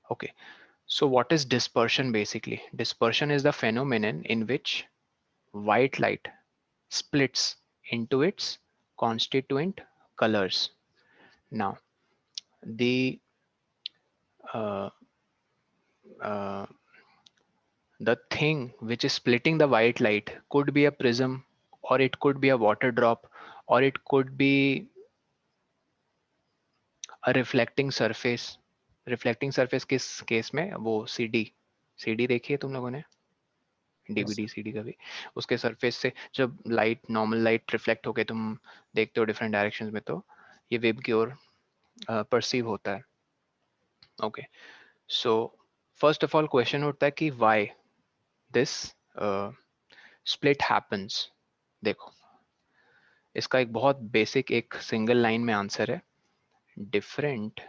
Okay, so what is dispersion basically? Dispersion is the phenomenon in which white light splits into its constituent colors. Now, the uh, uh, the thing which is splitting the white light could be a prism, or it could be a water drop, or it could be a reflecting surface. Reflecting surface किस case में? वो CD, CD देखी है तुम लोगों ने? Yes, DVD CD का भी, उसके सरफेस से जब लाइट, नॉर्मल लाइट रिफ्लेक्ट होके तुम देखते हो डिफरेंट डायरेक्शंस में, तो ये वेव की ओर परसीव होता है. Okay, so first of all question उठता है कि व्हाई दिस स्प्लिट हैपेंस. देखो, इसका एक बहुत बेसिक एक सिंगल लाइन में आंसर है. डिफरेंट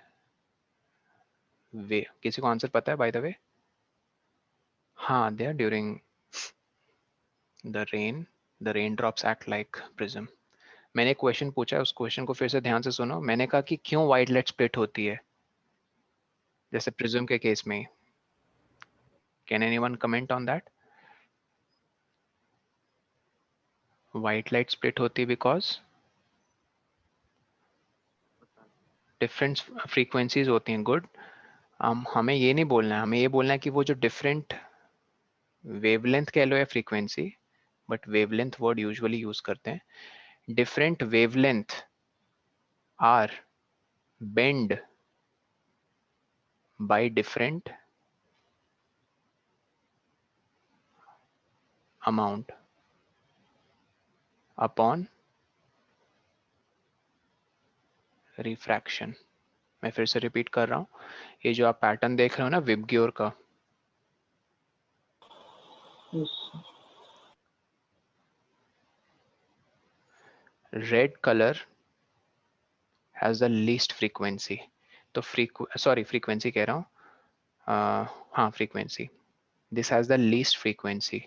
वे, किसी को आंसर पता है बाय द वे? हाँ, they are during the raindrops act like prism. मैंने एक क्वेश्चन पूछा है, उस क्वेश्चन को फिर से ध्यान से सुनो. मैंने कहा कि क्यों व्हाइट लाइट स्प्लिट होती है जैसे प्रिज्म के केस में. Can anyone comment on that? White light split होती है बिकॉज डिफरेंट फ्रीक्वेंसीज होती हैं. गुड. हमें ये नहीं बोलना है, हमें ये बोलना है कि वो जो डिफरेंट वेवलेंथ कह लो या frequency, but wavelength word usually use करते हैं. Different wavelength are bend by different amount upon refraction. मैं फिर से रिपीट कर रहा हूँ. ये जो आप पैटर्न देख रहे हो ना विबग्योर का, yes, red colour has the least frequency. तो सॉरी, फ्रीक्वेंसी कह रहा हूँ, हाँ frequency. This has the least frequency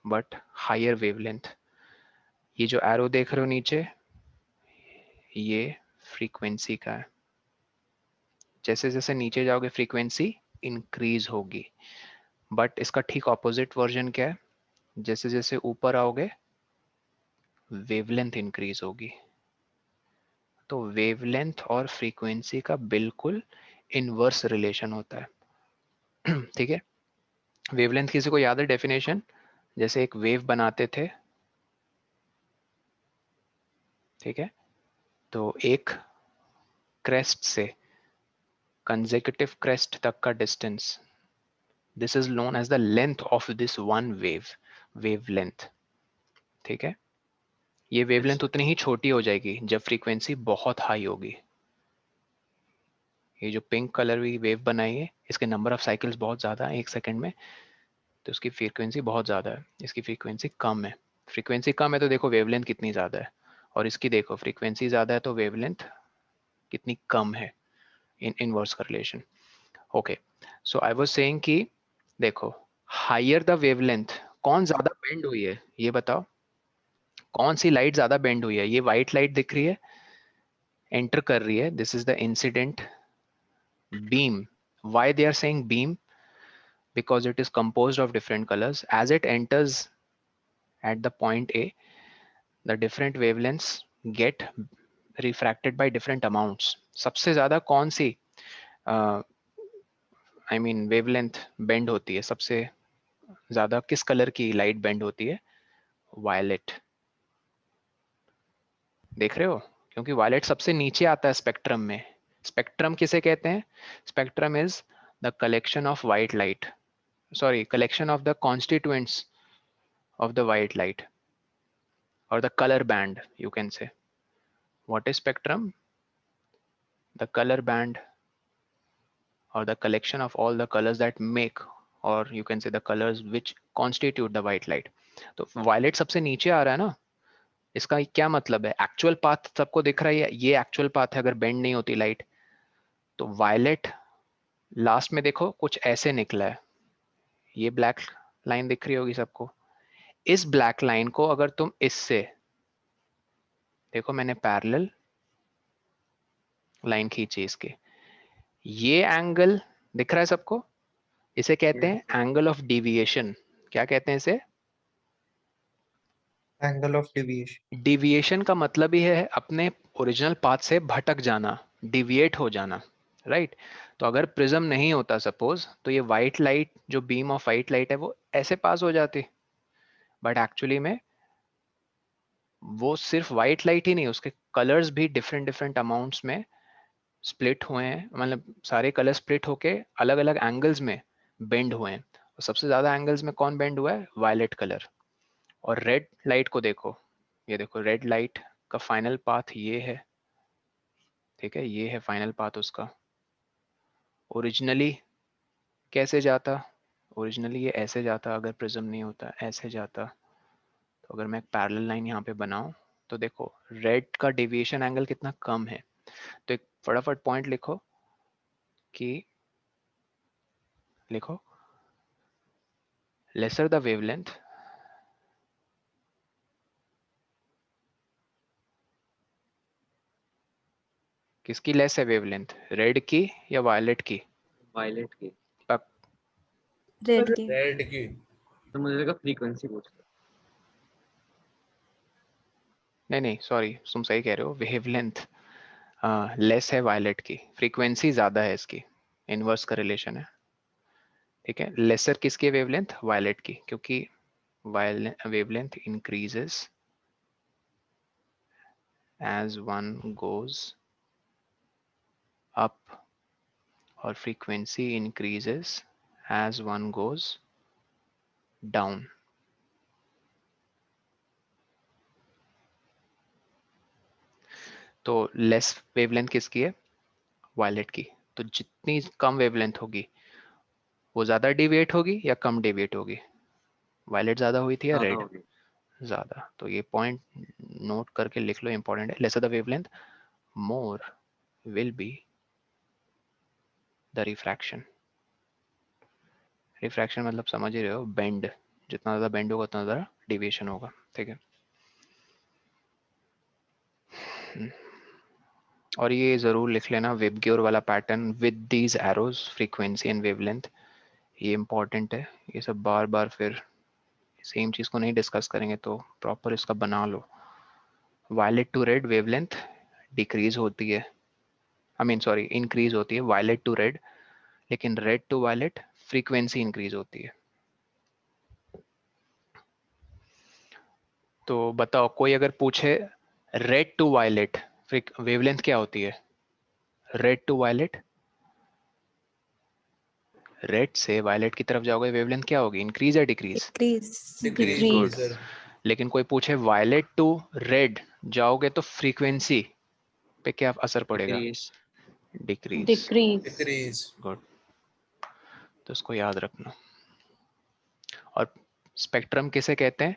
but higher wavelength. ये जो एरो देख रहे हो नीचे, ये फ्रीक्वेंसी का है. जैसे जैसे नीचे जाओगे फ्रीक्वेंसी इंक्रीज होगी. बट इसका ठीक ऑपोजिट वर्जन क्या है? जैसे जैसे ऊपर आओगे वेवलेंथ इंक्रीज होगी. तो वेवलेंथ और फ्रीक्वेंसी का बिल्कुल इनवर्स रिलेशन होता है. ठीक है. वेवलेंथ किसी को याद है डेफिनेशन? जैसे एक वेव बनाते थे, ठीक है, तो एक क्रेस्ट से कंसेक्यूटिव क्रेस्ट तक का distance, this is known as the length of this one wave, wavelength. ठीक है. ये yes. वेवलेंथ उतनी ही छोटी हो जाएगी जब फ्रीक्वेंसी बहुत हाई होगी. ये जो पिंक कलर की वेव बनाई है, इसके नंबर ऑफ साइकिल्स बहुत ज़्यादा है एक सेकंड में, तो उसकी फ्रीक्वेंसी बहुत ज़्यादा है. इसकी फ्रीक्वेंसी कम है. फ्रीक्वेंसी कम है तो देखो वेवलेंथ कितनी ज़्यादा है, और इसकी देखो फ्रीक्वेंसी ज़्यादा है तो वेवलेंथ कितनी कम है. इन इनवर्स का relation. Okay, so I was saying कि देखो, हायर द वेवलेंथ, कौन ज़्यादा बेंड हुई है ये बताओ? कौन सी लाइट ज़्यादा बेंड हुई है? ये वाइट लाइट दिख रही है, एंटर कर रही है, this is the incident beam. Why they are saying beam? Because it is composed of different colors. As it enters at the point A, the different wavelengths get refracted by different amounts. सबसे ज्यादा कौन सी I mean wavelength bend होती है? सबसे ज्यादा किस colour की light bend होती है? वायलेट. देख रहे हो? क्योंकि वायलेट सबसे नीचे आता है स्पेक्ट्रम में. स्पेक्ट्रम किसे कहते हैं? Spectrum is the collection of white light, sorry, collection of the constituents of the white light, or the color band you can say. What is spectrum? The color band, or the collection of all the colors that make, or you can say the colors which constitute the white light. तो violet सबसे नीचे आ रहा है ना. इसका क्या मतलब है? एक्चुअल पाथ सबको दिख रहा है, ये एक्चुअल पाथ है अगर बेंड नहीं होती लाइट. तो वायलेट लास्ट में देखो कुछ ऐसे निकला है. ये ब्लैक लाइन दिख रही होगी सबको. इस ब्लैक लाइन को अगर तुम इससे देखो, मैंने पैरेलल लाइन खींची इसके, ये एंगल दिख रहा है सबको, इसे कहते हैं एंगल ऑफ डिविएशन। क्या कहते हैं इसे? Angle of deviation. डिविएशन का मतलब ही है अपने ओरिजिनल पाथ से भटक जाना, डिविएट हो जाना, राइट? तो अगर प्रिज्म नहीं होता सपोज, तो ये व्हाइट लाइट, जो बीम ऑफ व्हाइट लाइट है, वो ऐसे पास हो जाती, बट एक्चुअली में वो सिर्फ व्हाइट लाइट ही नहीं, उसके कलर्स भी डिफरेंट डिफरेंट अमाउंट्स में स्प्लिट हुए हैं, मतलब सारे कलर स्प्लिट होके अलग अलग एंगल्स में बेंड हुए हैं। और सबसे ज्यादा एंगल्स में कौन बेंड हुआ है? Violet colour. और रेड लाइट को देखो, ये देखो रेड लाइट का फाइनल पाथ ये है, ठीक है, ये है फाइनल पाथ उसका। ओरिजिनली कैसे जाता? ओरिजिनली ये ऐसे जाता, अगर प्रिज्म नहीं होता ऐसे जाता। तो अगर मैं एक पैरेलल लाइन यहाँ पे बनाऊं, तो देखो रेड का डेविएशन एंगल कितना कम है। तो एक फटाफट पॉइंट लिखो कि, लिखो lesser the wavelength, किसकी लेस है वेवलेंथ, रेड की या वायलेट की? वायलेट की। पक, रेड की। रेड की। तो मुझे लगा फ्रीक्वेंसी पूछ रहा। नहीं नहीं सॉरी, तुम सही कह रहे हो, वेवलेंथ लेस है वायलेट की, फ्रीक्वेंसी ज्यादा है इसकी, इनवर्स का रिलेशन है, ठीक है। लेसर किसकी वेवलेंथ? वायलेट की, क्योंकि wavelength increases as one goes up और frequency increases as one goes down। तो लेस वेवलेंथ किसकी है? वायलेट की। तो जितनी कम वेवलेंथ होगी वो ज्यादा डिविएट होगी या कम डिविएट होगी? वायलेट ज्यादा हुई थी या ज्यादा रेड? होगी। ज्यादा। तो ये पॉइंट नोट करके लिख लो, इंपॉर्टेंट है। Lesser the wavelength, more will be the refraction. Refraction मतलब समझ ही रहे हो, बेंड, जितना ज्यादा बेंड होगा उतना ज्यादा डिविएशन होगा, ठीक है। और ये जरूर लिख लेना, वेबग्योर वाला pattern with these arrows, frequency and wavelength, ये इंपॉर्टेंट है। ये सब बार बार फिर सेम चीज को नहीं डिस्कस करेंगे, तो प्रॉपर इसका बना लो। Violet to red wavelength decrease होती है, आई मीन सॉरी इंक्रीज होती है, वायलेट टू रेड, लेकिन red to violet frequency increase होती है। तो बताओ, कोई अगर पूछे रेड टू वायलेट वेवलेंथ क्या होती है? रेड टू वायलेट, रेड से वायलेट की तरफ जाओगे, वेवलेंथ क्या होगी? इंक्रीज या डिक्रीज? डिक्रीज। गुड। लेकिन कोई पूछे वायलेट टू रेड जाओगे तो फ्रीक्वेंसी पे क्या असर पड़ेगा? डिक्रीज। डिक्रीज। डिक्रीज। गुड, तो इसको याद रखना। और स्पेक्ट्रम किसे कहते हैं?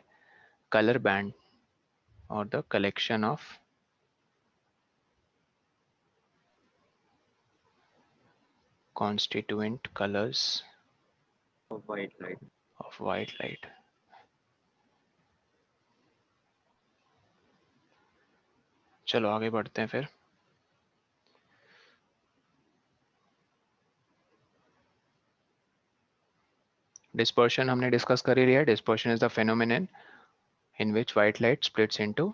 कलर बैंड और the collection of constituent colors white light. of white light। चलो आगे बढ़ते हैं फिर। डिस्पर्शन हमने डिस्कस कर ही लिया। Dispersion is the phenomenon in which white light splits into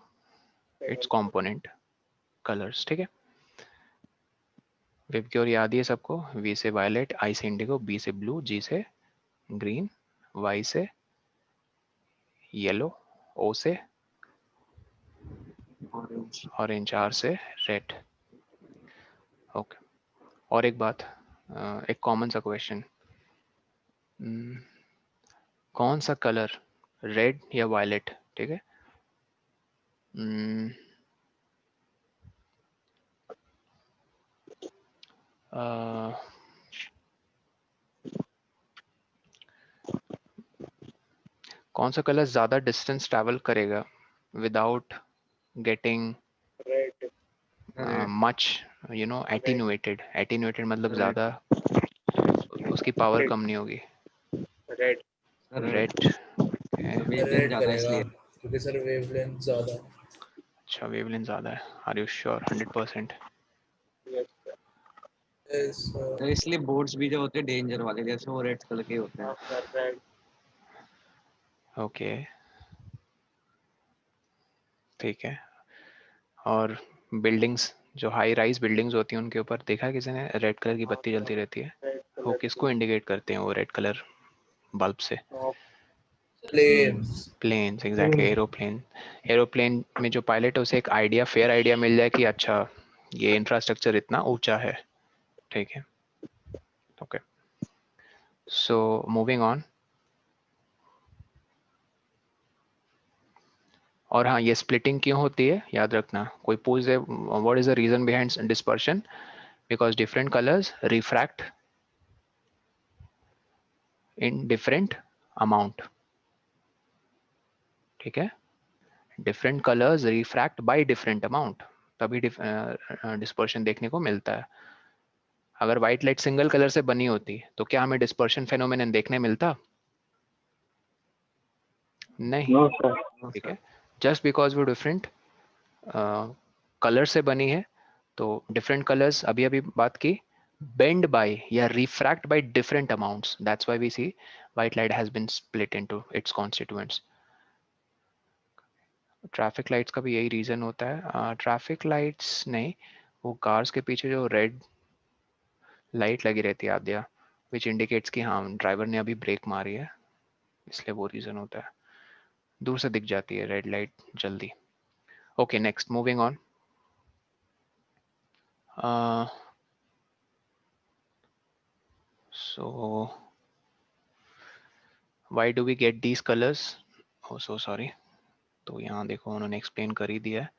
its component colors, ठीक है। वेबक्योर याद ही है सबको, V से वायलेट, I से इंडिगो, B से ब्लू, G से ग्रीन, Y से येलो, O से ऑरेंज। ऑरेंज, R से रेड। ओके। और एक बात, एक कॉमन सा क्वेश्चन, कौन सा कलर, रेड या वायलेट, ठीक है, कौन सा कलर ज्यादा डिस्टेंस ट्रैवल करेगा without getting much attenuated? Attenuated मतलब रेड। ज्यादा, उसकी पावर कम नहीं होगी। रेड। रेड। वेवलेंथ ज्यादा इसलिए। क्योंकि सर वेवलेंथ ज्यादा। अच्छा, वेवलेंथ ज्यादा है, आर यू श्योर 100%? is तो इसलिए बोर्ड्स भी जो होते हैं डेंजर वाले, जैसे वो रेड कलर के होते हैं। red. ओके ठीक है। और बिल्डिंग्स जो हाई राइज बिल्डिंग्स होती हैं उनके ऊपर देखा है किसी ने रेड कलर की बत्ती जलती रहती है, वो किसको इंडिकेट करते हैं वो रेड कलर बल्ब से? Planes. Planes, exactly aeroplane. Aeroplane में जो पायलट है उसे एक आइडिया, फेयर आइडिया मिल जाए कि अच्छा ये इंफ्रास्ट्रक्चर इतना ऊंचा है, ठीक है। Okay so moving on. और हाँ, ये स्प्लिटिंग क्यों होती है याद रखना, कोई पूछ दे what is the reason behind dispersion, because different colours refract in different amount, ठीक है। Different colours refract by different amount, तभी डिस्पर्शन देखने को मिलता है। अगर व्हाइट लाइट सिंगल कलर से बनी होती तो क्या हमें डिस्पर्शन फेनोमेनन देखने मिलता? नहीं, No, sir. ठीक है। जस्ट बिकॉज वो डिफरेंट कलर से बनी है, तो डिफरेंट कलर्स अभी अभी बात की, bend by या refract by different amounts, that's why we see white light has been split into its constituents. Traffic lights का भी यही रीजन होता है। ट्रैफिक लाइट्स नहीं, वो कार्स के पीछे जो रेड लाइट लगी रहती है आद्या, विच इंडिकेट्स कि हाँ ड्राइवर ने अभी ब्रेक मारी है, इसलिए वो रीजन होता है, दूर से दिख जाती है रेड लाइट जल्दी। Okay next moving on. So why do we get these colours? Oh so sorry, तो यहाँ देखो उन्होंने एक्सप्लेन कर ही दिया है।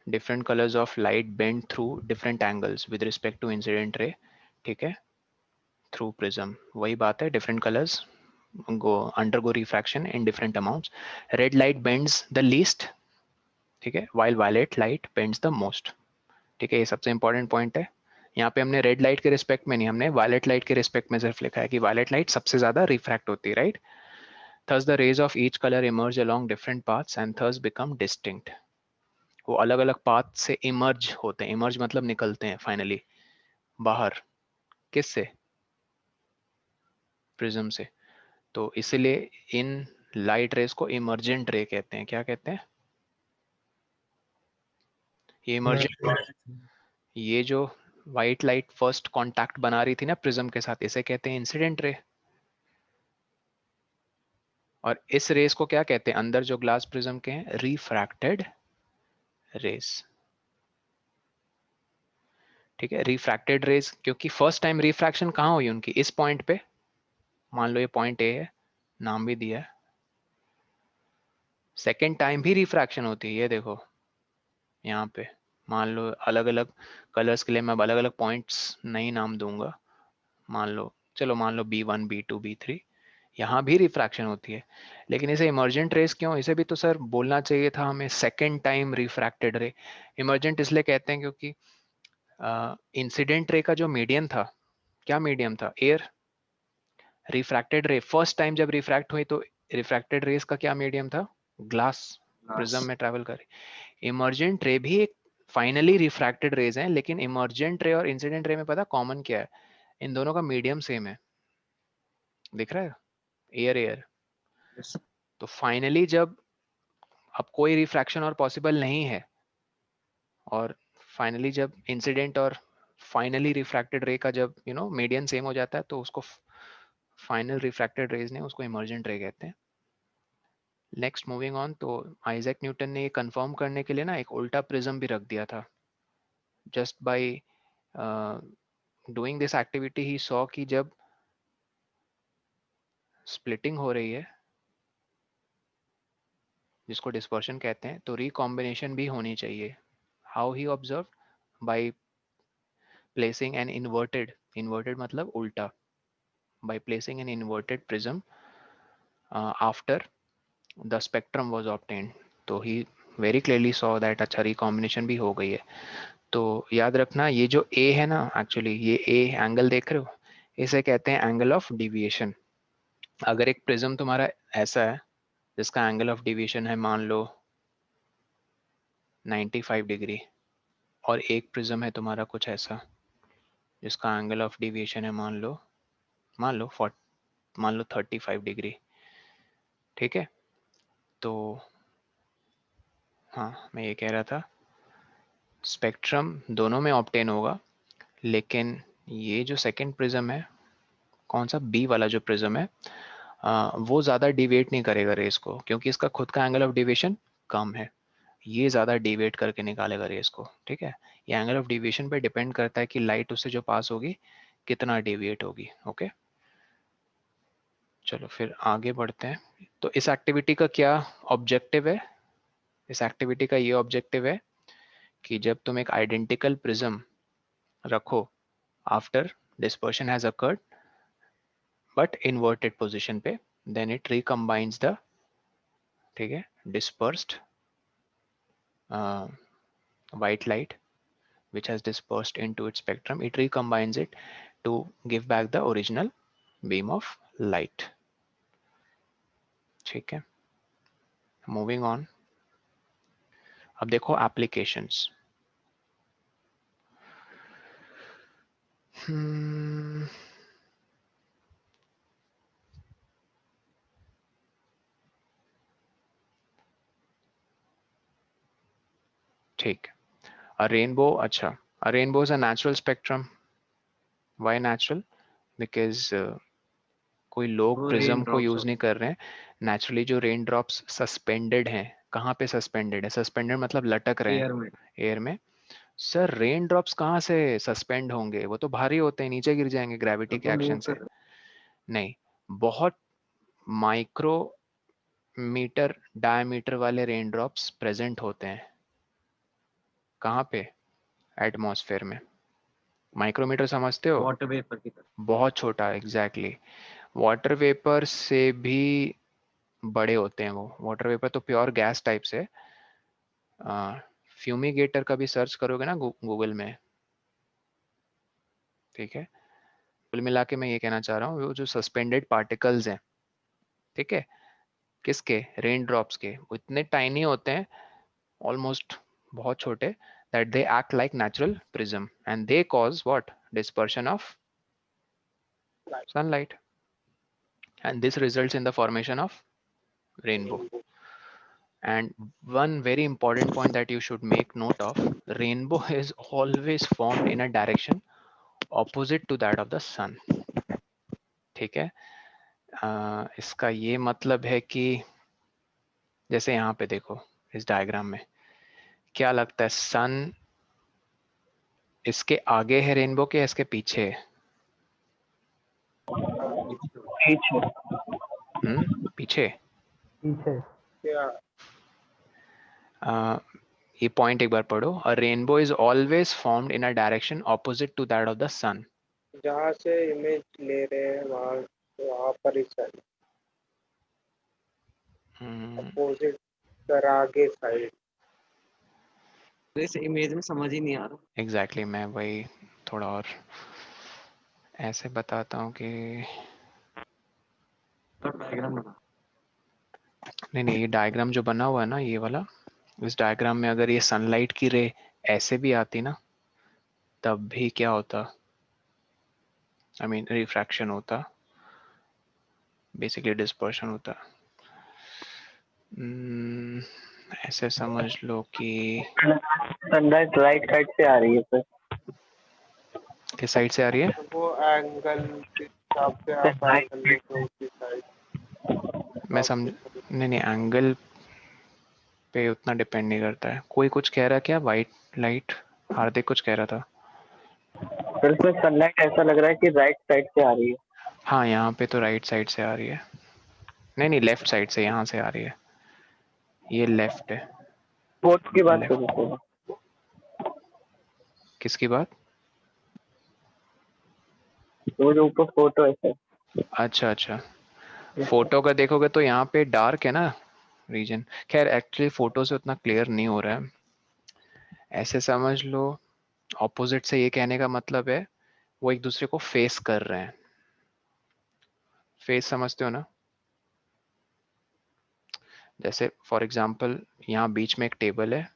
Different colours of light bend through different angles with respect to incident ray, ठीक है, थ्रू प्रिज्म। वही बात है, different colours go undergo refraction in different amounts. Red light bends the least, ठीक है, while violet light bends the most, ठीक है। ये सबसे इंपॉर्टेंट पॉइंट है। यहाँ पे हमने रेड लाइट के रिस्पेक्ट में नहीं, हमने वायलेट लाइट के रिस्पेक्ट में सिर्फ लिखा है कि वायलेट लाइट सबसे ज्यादा रिफ्रैक्ट होती है, right. Thus the rays of each color emerge along different paths and thus become distinct. वो अलग अलग पाथ से इमर्ज होते हैं, इमर्ज मतलब निकलते हैं फाइनली बाहर, किससे? प्रिज्म से। तो इसलिए इन लाइट रेस को इमर्जेंट रे कहते हैं। क्या कहते हैं? ये इमर्जेंट, ये जो व्हाइट लाइट फर्स्ट कांटेक्ट बना रही थी ना प्रिज्म के साथ, इसे कहते हैं इंसिडेंट रे। और इस रेस को क्या कहते हैं अंदर जो ग्लास प्रिज्म के हैं? रिफ्रैक्टेड रेस, ठीक है। रिफ्रैक्टेड रेस, क्योंकि फर्स्ट टाइम रिफ्रैक्शन कहाँ हुई उनकी? इस पॉइंट पे, मान लो ये पॉइंट ए है, नाम भी दिया है। सेकेंड टाइम भी रिफ्रैक्शन होती है, ये देखो यहाँ पे, मान लो अलग अलग कलर्स के लिए मैं अलग अलग पॉइंट्स नहीं नाम दूंगा, मान लो, चलो मान लो B1 B2 B3, यहाँ भी रिफ्रैक्शन होती है। लेकिन इसे इमर्जेंट रेस क्यों? इसे भी तो सर बोलना चाहिए था हमें सेकेंड टाइम रिफ्रैक्टेड रे। इमर्जेंट इसलिए कहते हैं क्योंकि इंसिडेंट रे का जो मीडियम था, क्या मीडियम था? एयर। रिफ्रैक्टेड रे फर्स्ट टाइम जब रिफ्रैक्ट हुई तो रिफ्रैक्टेड रेस का क्या मीडियम था? ग्लास, प्रिज्म में ट्रैवल कर। इमर्जेंट रे भी एक फाइनली रिफ्रैक्टेड रेज है, लेकिन इमर्जेंट रे और इंसिडेंट रे में पता कॉमन क्या है? इन दोनों का मीडियम सेम है, दिख रहा है, एयर एयर। तो फाइनली जब अब कोई रिफ्रैक्शन और पॉसिबल नहीं है, और फाइनली जब इंसिडेंट और फाइनली रिफ्रैक्टेड रे का जब मीडियम सेम हो जाता है, तो उसको फाइनल रिफ्रैक्टेड रेज ने उसको इमर्जेंट रे कहते हैं। Next moving on. तो आइजैक न्यूटन ने ये कंफर्म करने के लिए ना एक उल्टा प्रिज्म भी रख दिया था। Just by doing this activity he saw कि जब स्प्लिटिंग हो रही है, जिसको डिस्पर्शन कहते हैं, तो रिकॉम्बिनेशन भी होनी चाहिए। How he observe? By placing an inverted, inverted मतलब उल्टा, by placing an inverted prism after the spectrum was obtained. तो he very clearly saw that अच्छा recombination भी हो गई है। तो याद रखना ये जो A है ना, एक्चुअली ये A एंगल देख रहे हो, इसे कहते हैं एंगल ऑफ डिविएशन। अगर एक प्रिज्म तुम्हारा ऐसा है जिसका एंगल ऑफ डिविएशन है मान लो 95 डिग्री, और एक प्रिज्म है तुम्हारा कुछ ऐसा जिसका एंगल ऑफ डिविएशन है मान लो 35 डिग्री, ठीक है। तो हाँ, मैं ये कह रहा था स्पेक्ट्रम दोनों में ऑब्टेन होगा, लेकिन ये जो सेकंड प्रिज्म है, कौन सा, बी वाला जो प्रिज्म है, वो ज़्यादा डिविएट नहीं करेगा रेस को, क्योंकि इसका खुद का एंगल ऑफ डिविएशन कम है। ये ज़्यादा डिविएट करके निकालेगा रेस को, ठीक है। ये एंगल ऑफ डिविएशन पे डिपेंड करता है कि लाइट उससे जो पास होगी कितना डिविएट होगी, ओके। चलो फिर आगे बढ़ते हैं। तो इस एक्टिविटी का क्या ऑब्जेक्टिव है? इस एक्टिविटी का ये ऑब्जेक्टिव है कि जब तुम एक आइडेंटिकल प्रिज्म रखो after dispersion has occurred but inverted position पे, देन इट रिकम्बाइंस द, ठीक है, dispersed white light which has dispersed into its spectrum, it recombines it to give back the original beam of light, ठीक है। Moving on, अब देखो applications. ठीक, अ rainbow, अच्छा, अ rainbow is a natural spectrum. Why natural? Because कोई लोग वो prism rain को ड्रॉप्स यूज नहीं कर रहे हैं। नेचुरली जो रेन ड्रॉप्स सस्पेंडेड हैं, कहाँ पे सस्पेंडेड है? सस्पेंडेड मतलब लटक रहे हैं एयर में। एयर में। सर रेन ड्रॉप्स कहाँ से सस्पेंड होंगे? वो तो भारी होते हैं, नीचे गिर जाएंगे ग्रेविटी के वो मूव एक्शन से। कर रहे नहीं, बहुत माइक्रो मीटर डायमीटर वाले रेन ड्रॉप्स प्रेजेंट होते हैं। कहाँ पे? एटमॉस्फेयर में। माइक्रोमीटर समझते हो? वाटर वेपर की तरह। बहुत छोटा, एग्जैक्टली। वाटर वेपर से भी बड़े होते हैं वो। वाटर वेपर तो प्योर गैस टाइप से। फ्यूमिगेटर का भी सर्च करोगे ना गूगल में, ठीक है। कुल मिला के मैं ये कहना चाह रहा हूँ, वो जो सस्पेंडेड पार्टिकल्स हैं, ठीक है, किसके? रेन ड्रॉप्स के। वो इतने टाइनी होते हैं, ऑलमोस्ट बहुत छोटे, that they act like natural prism and they cause what? Dispersion of sunlight, and this results in the formation of rainbow. And one very important point that you should make note of, rainbow is always formed in a direction opposite to that of the sun, ठीक है। इसका ये मतलब है कि जैसे यहाँ पे देखो इस डायग्राम में, क्या लगता है सन इसके आगे है रेनबो के, इसके पीछे है? पीछे पीछे। पीछे क्या? ये पॉइंट एक बार पढ़ो। A rainbow is always formed in a direction opposite to that of the sun. जहाँ से इमेज ले रहे हैं वहाँ पर ही सर, अपोजिट सर, आगे साइड। इस इमेज में समझ ही नहीं आ रहा। एग्जैक्टली, मैं वही थोड़ा और ऐसे बताता हूँ कि तो डायग्राम बना। नहीं, ये डायग्राम जो बना हुआ है ना, ये वाला, इस डायग्राम में अगर ये सनलाइट की रे ऐसे भी आती ना, तब भी क्या होता? आई मीन रिफ्रैक्शन होता, बेसिकली डिस्पर्शन होता। ऐसे समझ लो कि सनलाइट राइट साइड से आ रही है सर। किस साइड से आ रही है? वो एंगल के हिसाब से आप एंगल लेते हो उसी साइड। मैं समझ, नहीं, एंगल पे उतना डिपेंड नहीं करता है। कोई कुछ कह रहा है क्या? वाइट लाइट, हार्दिक कुछ कह रहा था। सर इसमें सनलाइट ऐसा लग रहा है कि राइट साइड से आ रही है। हाँ, यहाँ पे तो राइट साइड से आ रही है। नहीं, लेफ्ट साइड से, यहाँ से आ रही है। ये लेफ्ट है। स्पोर्ट्स की बात लेफ्ट। करो। किसकी बात? वो जो ऊपर फोटो है सर। अच्छा, फोटो का देखोगे तो यहाँ पे डार्क है ना रीजन। खैर एक्चुअली फोटो से उतना क्लियर नहीं हो रहा है। ऐसे समझ लो, ऑपोजिट से ये कहने का मतलब है वो एक दूसरे को फेस कर रहे हैं। फेस समझते हो ना? जैसे फॉर एग्जांपल यहाँ बीच में एक टेबल है,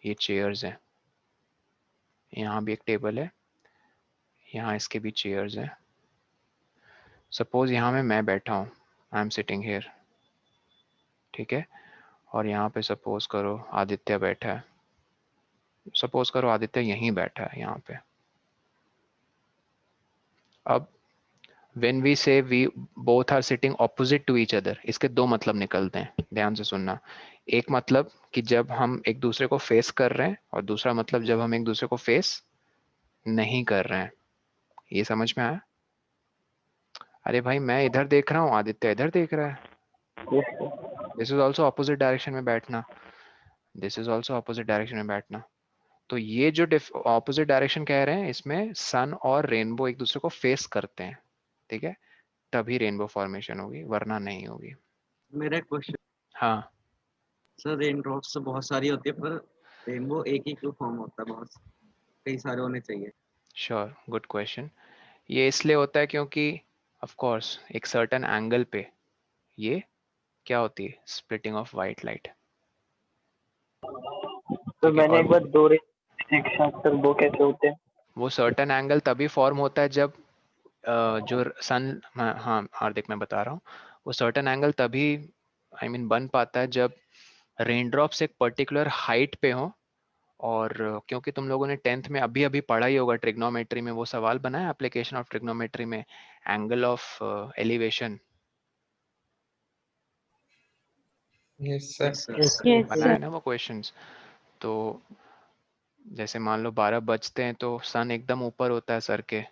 ये चेयर्स हैं, यहाँ भी एक टेबल है, यहाँ इसके भी चेयर्स हैं। सपोज यहाँ में मैं बैठा हूँ, आई एम सिटिंग हेयर, ठीक है, और यहाँ पे सपोज करो आदित्य बैठा है, सपोज करो आदित्य यहीं बैठा है यहाँ पे। अब when we say we both are sitting opposite to each other, इसके दो मतलब निकलते हैं, ध्यान से सुनना। एक मतलब कि जब हम एक दूसरे को फेस कर रहे हैं, और दूसरा मतलब जब हम एक दूसरे को फेस नहीं कर रहे हैं। ये समझ में आया? अरे भाई मैं इधर देख रहा हूँ, आदित्य इधर देख रहा है। This is also opposite direction में बैठना, this is also opposite direction में बैठना। तो ये जो ऑपोजिट डायरेक्शन कह रहे हैं, इसमें सन और रेनबो एक दूसरे को फेस करते हैं, ठीक है, तभी रेनबो फॉर्मेशन होगी, वरना नहीं होगी। मेरा क्वेश्चन, हाँ सर रेन ड्रॉप्स तो बहुत सारी होती है, पर रेनबो एक ही क्यों फॉर्म होता है? बहुत कई सारे होने चाहिए। Sure, good question. ये इसलिए होता है क्योंकि ऑफ कोर्स एक सर्टेन एंगल पे ये क्या होती है, स्प्लिटिंग ऑफ वाइट लाइट। तो मैंने एक बार दो एक साथ, सर वो कैसे होते हैं? वो सर्टेन एंगल तभी फॉर्म होता है जब जो सन, हाँ हार्दिक मैं बता रहा हूँ, वो सर्टेन एंगल तभी आई मीन बन पाता है जब रेन ड्रॉप्स एक पर्टिकुलर हाइट पे हो। और क्योंकि तुम लोगों ने 10th में अभी अभी पढ़ा ही होगा, ट्रिग्नोमेट्री में वो सवाल बना है, एप्लीकेशन ऑफ ट्रिग्नोमेट्री में, angle of elevation. Yes sir. Yes, बना sir. है ना वो क्वेश्चंस। तो जैसे मान लो 12 बजते हैं तो सन एकदम ऊपर होता है सर के,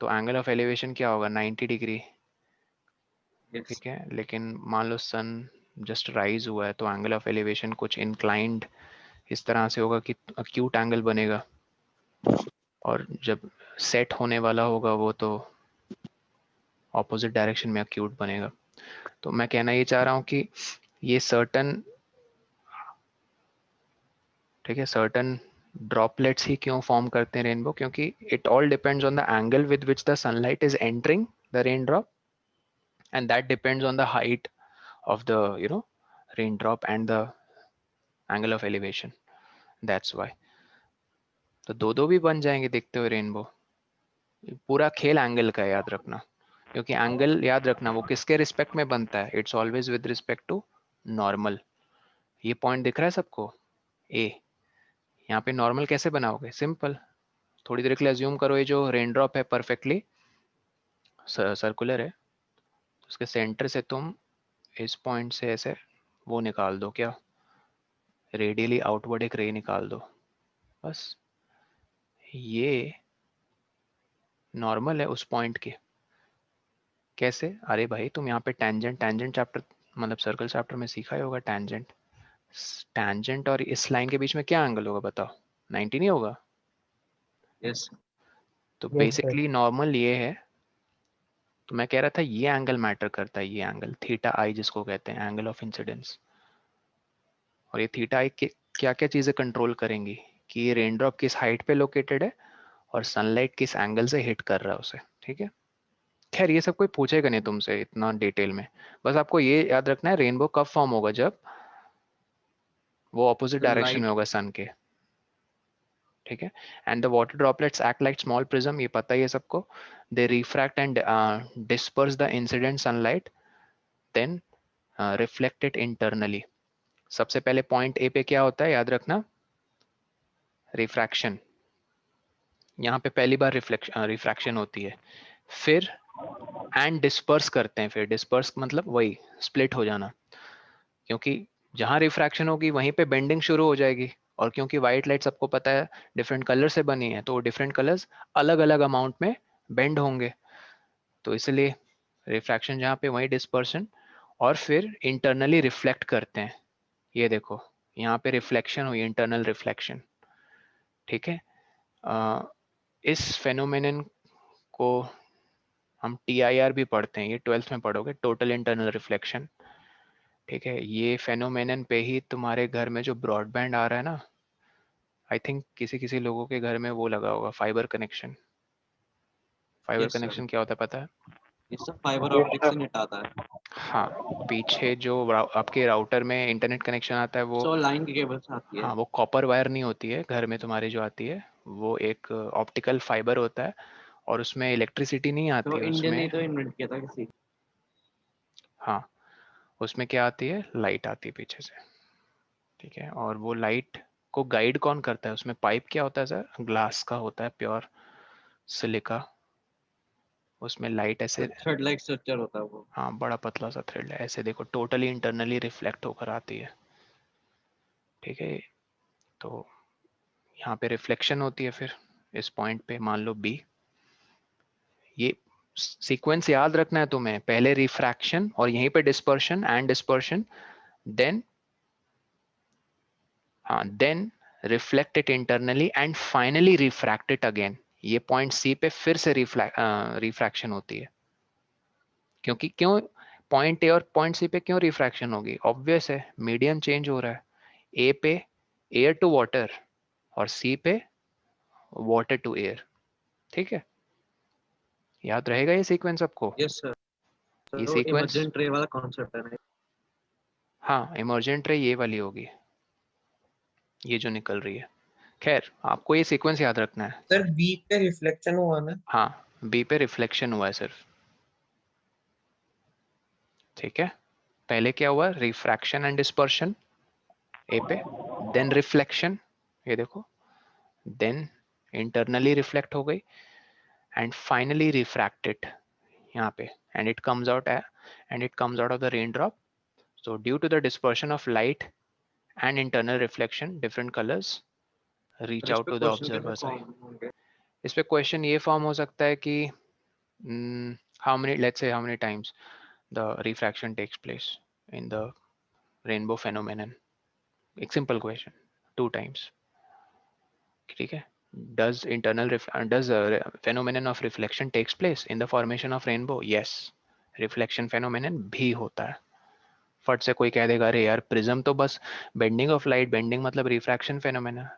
तो एंगल ऑफ एलिवेशन क्या होगा, 90 डिग्री, Yes. ठीक है। लेकिन मान लो सन जस्ट राइज हुआ है तो एंगल ऑफ एलिवेशन कुछ इंक्लाइंड इस तरह से होगा कि अक्यूट एंगल बनेगा, और जब सेट होने वाला होगा वो तो ऑपोजिट डायरेक्शन में अक्यूट बनेगा। तो मैं कहना ये चाह रहा हूँ कि ये सर्टन, ठीक है, सर्टन ड्रॉपलेट्स ही क्यों फॉर्म करते हैं रेनबो, क्योंकि it all depends on the angle with which the sunlight is entering the rain drop, and that depends on the height of the raindrop and the angle of elevation, that's why। तो दो दो भी बन जाएंगे देखते हुए rainbow. पूरा खेल एंगल का है, याद रखना, क्योंकि एंगल याद रखना वो किसके रिस्पेक्ट में बनता है, it's always with respect to normal. ये पॉइंट दिख रहा है सबको, ए। यहाँ पे नॉर्मल कैसे बनाओगे, सिंपल, थोड़ी देर के लिए अज्यूम करो ये जो रेन ड्रॉप है परफेक्टली सर्कुलर है, तो उसके सेंटर से तुम इस पॉइंट से ऐसे वो निकाल दो, क्या, रेडियली आउटवर्ड एक रे निकाल दो, बस। ये नॉर्मल है उस पॉइंट के। कैसे, अरे भाई तुम यहाँ पे टेंजेंट, टेंजेंट चैप्टर मतलब सर्कल चैप्टर में सीखा ही होगा, टेंजेंट, टेंजेंट और इस लाइन के बीच में क्या एंगल होगा बताओ, 90 नहीं होगा? Yes. तो बेसिकली नॉर्मल ये है। तो मैं कह रहा था ये एंगल मैटर करता है, ये एंगल थीटा आई जिसको कहते हैं एंगल ऑफ इंसिडेंस। और ये थीटा आई क्या क्या चीजें कंट्रोल करेंगी कि ये रेन ड्रॉप किस हाइट पे लोकेटेड है और सनलाइट किस एंगल से हिट कर रहा है उसे, ठीक है। खैर ये सब कोई पूछेगा नहीं तुमसे इतना डिटेल में, बस आपको ये याद रखना है रेनबो कब फॉर्म होगा, जब वो ऑपोजिट The डायरेक्शन में light. होगा सन के, ठीक है। And the water droplets act like small prism, ये पता ही है सबको। They refract and disperse the incident sunlight, then reflect it internally. सबसे पहले पॉइंट ए पे क्या होता है याद रखना, रिफ्रैक्शन, यहाँ पे पहली बार रिफ्रैक्शन होती है, फिर एंड डिस्पर्स करते हैं, फिर डिस्पर्स मतलब वही स्प्लिट हो जाना, क्योंकि जहां रिफ्रैक्शन होगी वहीं पे बेंडिंग शुरू हो जाएगी। और क्योंकि व्हाइट लाइट सबको पता है डिफरेंट कलर से बनी है, तो डिफरेंट कलर्स अलग अलग अमाउंट में बेंड होंगे, तो इसलिए रिफ्रैक्शन जहाँ पे वही डिस्पर्शन, और फिर इंटरनली रिफ्लेक्ट करते हैं। ये देखो यहाँ पे रिफ्लेक्शन हुई, इंटरनल रिफ्लेक्शन, ठीक है। इस फेनोमेनन को हम TIR भी पढ़ते हैं, ये 12th में पढ़ोगे, टोटल इंटरनल रिफ्लेक्शन, ठीक है। ये फेनोमेनन पे ही तुम्हारे घर में जो ब्रॉडबैंड आ रहा है ना, आई थिंक किसी किसी लोगों के घर में वो लगा होगा fibre connection. Fibre Yes, sir. Connection क्या होता है पता है? ये सब फाइबर ऑप्टिक से नेट आता है। हाँ, पीछे जो आपके राउटर में इंटरनेट कनेक्शन आता है वो, सो लाइन की केबल्स आती है। हाँ वो कॉपर वायर नहीं होती है घर में तुम्हारी जो आती है, वो एक ऑप्टिकल फाइबर होता है और उसमें इलेक्ट्रिसिटी नहीं तो आती है, इंडियन ने उसमें तो इन्वेंट किया था किसी। हाँ उसमें क्या आती है, लाइट आती है पीछे से, ठीक है। और वो लाइट को गाइड कौन करता है, उसमें पाइप क्या होता है सर, ग्लास का होता है, प्योर सिलिका, उसमें लाइट ऐसे, थ्रेड लाइक स्ट्रक्चर होता है वो। हाँ बड़ा पतला सा थ्रेड है, ऐसे देखो टोटली इंटरनली रिफ्लेक्ट होकर आती है, ठीक है। तो यहाँ पे रिफ्लेक्शन होती है, फिर इस पॉइंट पे मान लो बी, ये सीक्वेंस याद रखना है तुम्हें, पहले रिफ्रैक्शन और यहीं पे डिस्पर्शन एंड डिस्पर्शन, देन हाँ then reflect it internally and finally refract it again. ये पॉइंट सी पे फिर से रिफ्रैक्शन होती है, क्योंकि क्यों पॉइंट ए और पॉइंट सी पे क्यों रिफ्रैक्शन होगी, ऑब्वियस है, मीडियम चेंज हो रहा है, ए पे एयर टू वाटर और सी पे वाटर टू एयर, ठीक है। याद रहेगा ये सीक्वेंस आपको, यस सर। ये तो सीक्वेंस, इमर्जेंट रे वाला कॉन्सेप्ट है ना। हाँ इमर्जेंट रे ये वाली होगी, ये जो निकल रही है। खैर आपको ये सीक्वेंस याद रखना है। सर बी पे रिफ्लेक्शन हुआ ना? हाँ बी पे रिफ्लेक्शन हुआ है सिर्फ, ठीक है। पहले क्या हुआ, रिफ्रैक्शन एंड डिस्पर्शन ए पे, देन रिफ्लेक्शन, ये देखो, देन इंटरनली रिफ्लेक्ट हो गई एंड फाइनली रिफ्रैक्टेड यहाँ पे, and it comes out of the rain drop. So due to the dispersion of light and internal reflection, different colors reach और इस out पे to the क्वेश्चन कैसे observer's eye. Form होंगे? इस पे question ये फॉर्म हो सकता है कि how many, let's say how many times the refraction takes place in the rainbow phenomenon. एक simple question, 2 times, ठीक है। does phenomenon of reflection takes place in the formation of rainbow? Yes, reflection phenomenon भी होता है। फट से कोई कह देगा अरे यार प्रिज्म तो बस बेंडिंग ऑफ लाइट, बेंडिंग मतलब रिफ्रैक्शन फेनोमेना,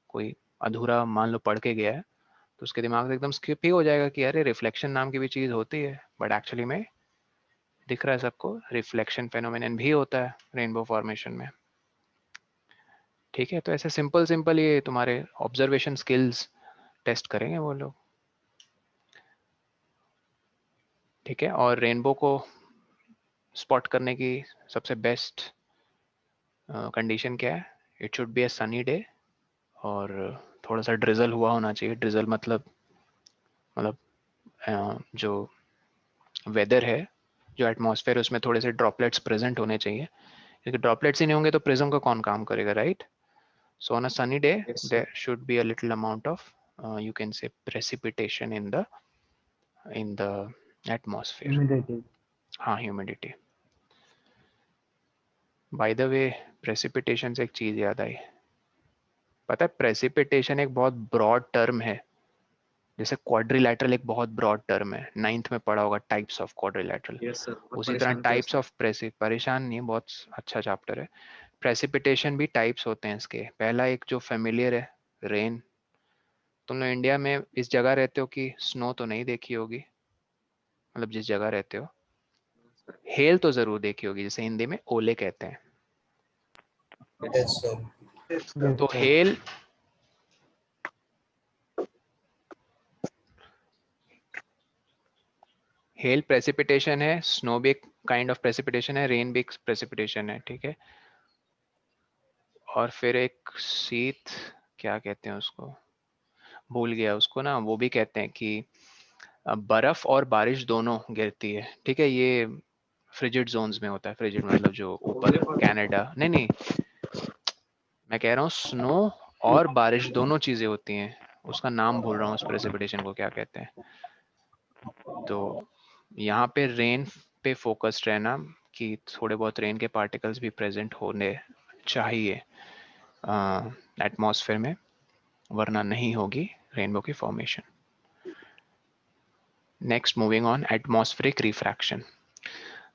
कोई अधूरा मान लो पढ़ के गया है तो उसके दिमाग से एकदम स्किप ही हो जाएगा कि अरे रिफ्लेक्शन नाम की भी चीज होती है, बट एक्चुअली में दिख रहा है सबको रिफ्लेक्शन फेनोमेनन भी होता है रेनबो फॉर्मेशन में, ठीक है। तो ऐसे सिंपल सिंपल ये तुम्हारे ऑब्जर्वेशन स्किल्स टेस्ट करेंगे वो लोग, ठीक है। और रेनबो को स्पॉट करने की सबसे बेस्ट कंडीशन क्या है, it should be a sunny day और थोड़ा सा ड्रिजल हुआ होना चाहिए। ड्रिजल मतलब जो वेदर है, जो एटमॉस्फेयर है उसमें थोड़े से ड्रॉपलेट्स प्रेजेंट होने चाहिए, क्योंकि ड्रॉपलेट्स ही नहीं होंगे तो प्रिज्म का कौन काम करेगा, right. So on a sunny day Yes, sir. There should be a little amount of you can say precipitation in the atmosphere. Humidity. हाँ humidity. By the way precipitation से एक चीज याद आई, पता है प्रेसिपिटेशन एक बहुत ब्रॉड टर्म है, जैसे क्वाड्रिलैटरल एक बहुत ब्रॉड टर्म है, 9th में पढ़ा होगा types of quadrilateral, yes sir, बहुत उसी तरह परेशान किया टाइप्स उसने। ऑफ परेशान नहीं, बहुत अच्छा चैप्टर है। प्रेसिपिटेशन भी टाइप्स होते हैं इसके, पहला एक जो फेमिलियर है रेन, तुम लोग इंडिया में इस जगह रहते हो कि स्नो तो नहीं देखी होगी, मतलब जिस जगह रहते हो, हेल तो जरूर देखी होगी, जैसे हिंदी में ओले कहते हैं। Yes, sir. Yes, sir. तो हेल हेल प्रेसिपिटेशन है, स्नो भी एक काइंड ऑफ प्रेसिपिटेशन है, रेन भी एक प्रेसिपिटेशन है, ठीक है। और फिर एक शीत, क्या कहते हैं उसको, भूल गया उसको ना, वो भी कहते हैं कि बर्फ और बारिश दोनों गिरती है, ठीक है। ये फ्रिजिड जोन्स में होता है, फ्रिजिड मतलब जो ऊपर कनाडा, नहीं मैं कह रहा हूँ स्नो और बारिश दोनों चीजें होती हैं, उसका नाम भूल रहा हूँ उस प्रेसिपिटेशन को क्या कहते हैं। तो यहाँ पे रेन पे फोकस्ड रहना कि थोड़े बहुत रेन के पार्टिकल्स भी प्रेजेंट होने चाहिए एटमॉस्फेयर में, वरना नहीं होगी रेनबो की formation. Next moving on, atmospheric refraction.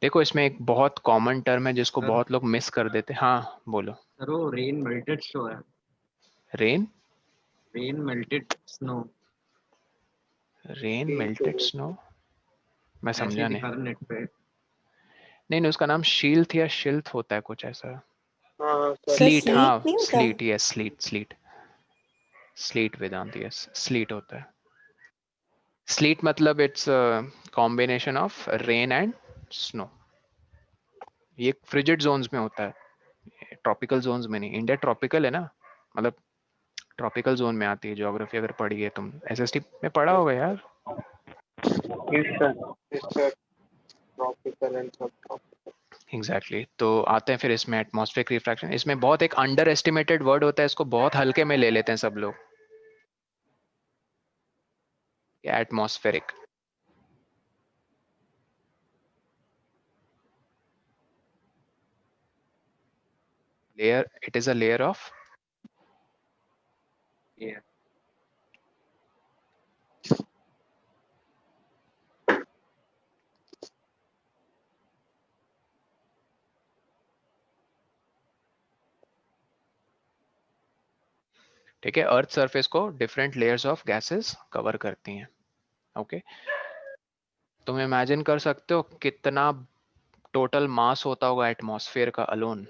देखो इसमें एक बहुत कॉमन टर्म है जिसको सर, बहुत लोग मिस कर देते हैं। हाँ बोलो। सर वो रेन मेल्टेड स्नो है। Rain rain melted snow rain melted snow, मैं ऐसे ही समझा नहीं। दिखा रहा नेट पे। नहीं उसका नाम शील्थ या शिल्थ होता है कुछ ऐसा। हाँ सर। सर स्लीट, स्लीट हाँ नहीं होता? Sleet, yes sleet sleet. Sleet Vedant, yes sleet होता है। स्लीट मतलब it's combination of rain and snow. ये फ्रिजिड जोन्स में होता है, ट्रॉपिकल जोन्स में नहीं। इंडिया ट्रॉपिकल है ना, मतलब ट्रॉपिकल जोन में आती है। ज्योग्राफी अगर पढ़ी है तुम, एसएसटी में पढ़ा होगा यार। ट्रॉपिकल एंड सब ट्रॉपिकल। एग्जैक्टली तो आते हैं फिर इसमें एटमॉस्फेरिक रिफ्रैक्शन। इसमें बहुत एक अंडर एस्टिमेटेड वर्ड होता है, इसको बहुत हल्के में ले लेते हैं सब लोग। Atmospheric, layer, it is a layer of air. ठीक है। अर्थ सरफेस को different layers of gases cover करती हैं। ओके, तुम इमेजिन कर सकते हो कितना टोटल मास होता होगा एटमॉस्फेयर का अलोन।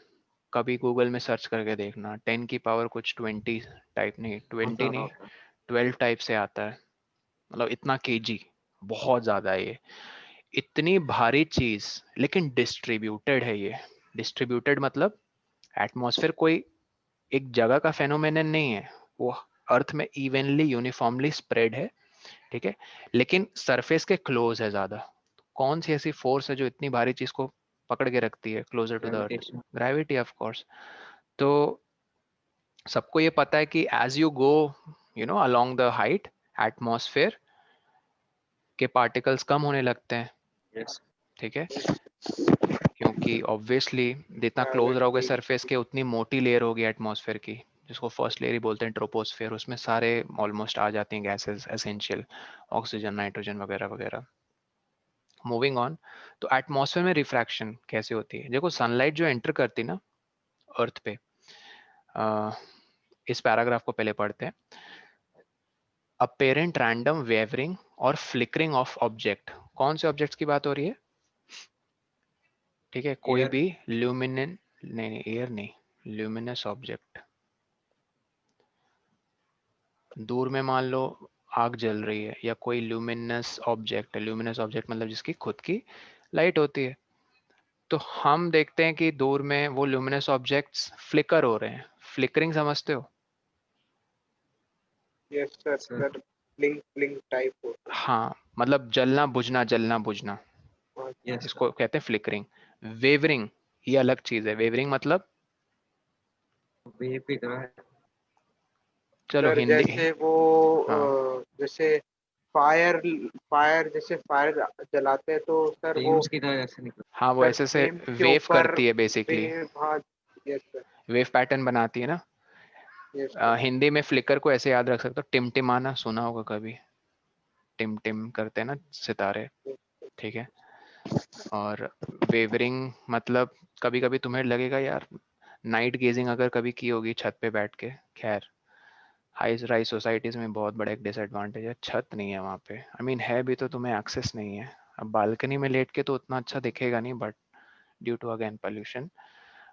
कभी गूगल में सर्च करके देखना, 10 की पावर कुछ 20 टाइप, नहीं 20 नहीं 12 टाइप से आता है। मतलब इतना केजी, बहुत ज्यादा है ये। इतनी भारी चीज, लेकिन डिस्ट्रीब्यूटेड है ये। डिस्ट्रीब्यूटेड मतलब एटमॉस्फेयर कोई एक जगह का फेनोमेनन नहीं है, वो अर्थ में इवनली यूनिफॉर्मली स्प्रेड है। ठीक है, लेकिन सरफेस के क्लोज है ज्यादा। कौन सी ऐसी फोर्स है जो इतनी भारी चीज को पकड़ के रखती है closer to the earth? Gravitation. Gravity of course. तो सबको ये पता है कि as you go along the height, atmosphere के पार्टिकल्स कम होने लगते हैं। यस। ठीक है, क्योंकि ऑब्वियसली जितना क्लोज रहोगे सरफेस के, उतनी मोटी लेयर होगी एटमॉस्फेयर की, जिसको फर्स्ट लेयर ही बोलते हैं, ट्रोपोस्फेयर। उसमें सारे ऑलमोस्ट आ जाती हैं गैसेस एसेंशियल, ऑक्सीजन, नाइट्रोजन वगैरह वगैरह। मूविंग ऑन, तो एटमॉस्फेयर में रिफ्रैक्शन कैसे होती है? देखो, सनलाइट जो एंटर करती ना अर्थ पे, इस पैराग्राफ को पहले पढ़ते हैं। अपेरेंट रैंडम वेवरिंग और फ्लिकरिंग ऑफ ऑब्जेक्ट। कौन से ऑब्जेक्ट्स की बात हो रही है? ठीक है, कोई Air. भी ल्यूमिनेंट, नहीं एयर नहीं, ल्यूमिनस ऑब्जेक्ट। दूर में मान लो आग जल रही है, या कोई ल्यूमिनस ऑब्जेक्ट है। ल्यूमिनस ऑब्जेक्ट मतलब जिसकी खुद की लाइट होती है। तो हम देखते हैं कि दूर में वो ल्यूमिनस ऑब्जेक्ट्स फ्लिकर हो रहे हैं। फ्लिकरिंग समझते हो? Yes sir, sir blink blink type होता हाँ, मतलब जलना बुझना, जलना बुझना, है। यस। इसको कहते हैं फ्लिकरिंग। वेवरिंग ये अलग चीज है। वेवरिंग मतलब, वेव की तरह है। चलो सर हिंदी, जैसे वो हाँ जैसे फायर फायर जैसे फायर जलाते हैं तो सर वो फ्लेम्स की तरह ऐसे निकल। हाँ, वो सर ऐसे से फ्लेम के वेव ऊपर करती है बेसिकली, वेव, हाँ यस सर, वेव पैटर्न बनाती है ना। Yes sir. हिंदी में फ्लिकर को ऐसे याद रख सकते हो, टिमटिमाना सुना होगा कभी, टिम टिम करते हैं ना सितारे। ठीक है, और वेवरिंग मतलब कभी कभी तुम्हें लगेगा यार, नाइट गेजिंग अगर कभी की होगी छत पे बैठ के, खैर हाई राइज सोसाइटीज में बहुत बड़ा एक डिसएडवांटेज है, छत नहीं है वहाँ पे। आई मीन है भी तो तुम्हें एक्सेस नहीं है। अब बालकनी में लेट के तो उतना अच्छा दिखेगा नहीं, but due to again pollution.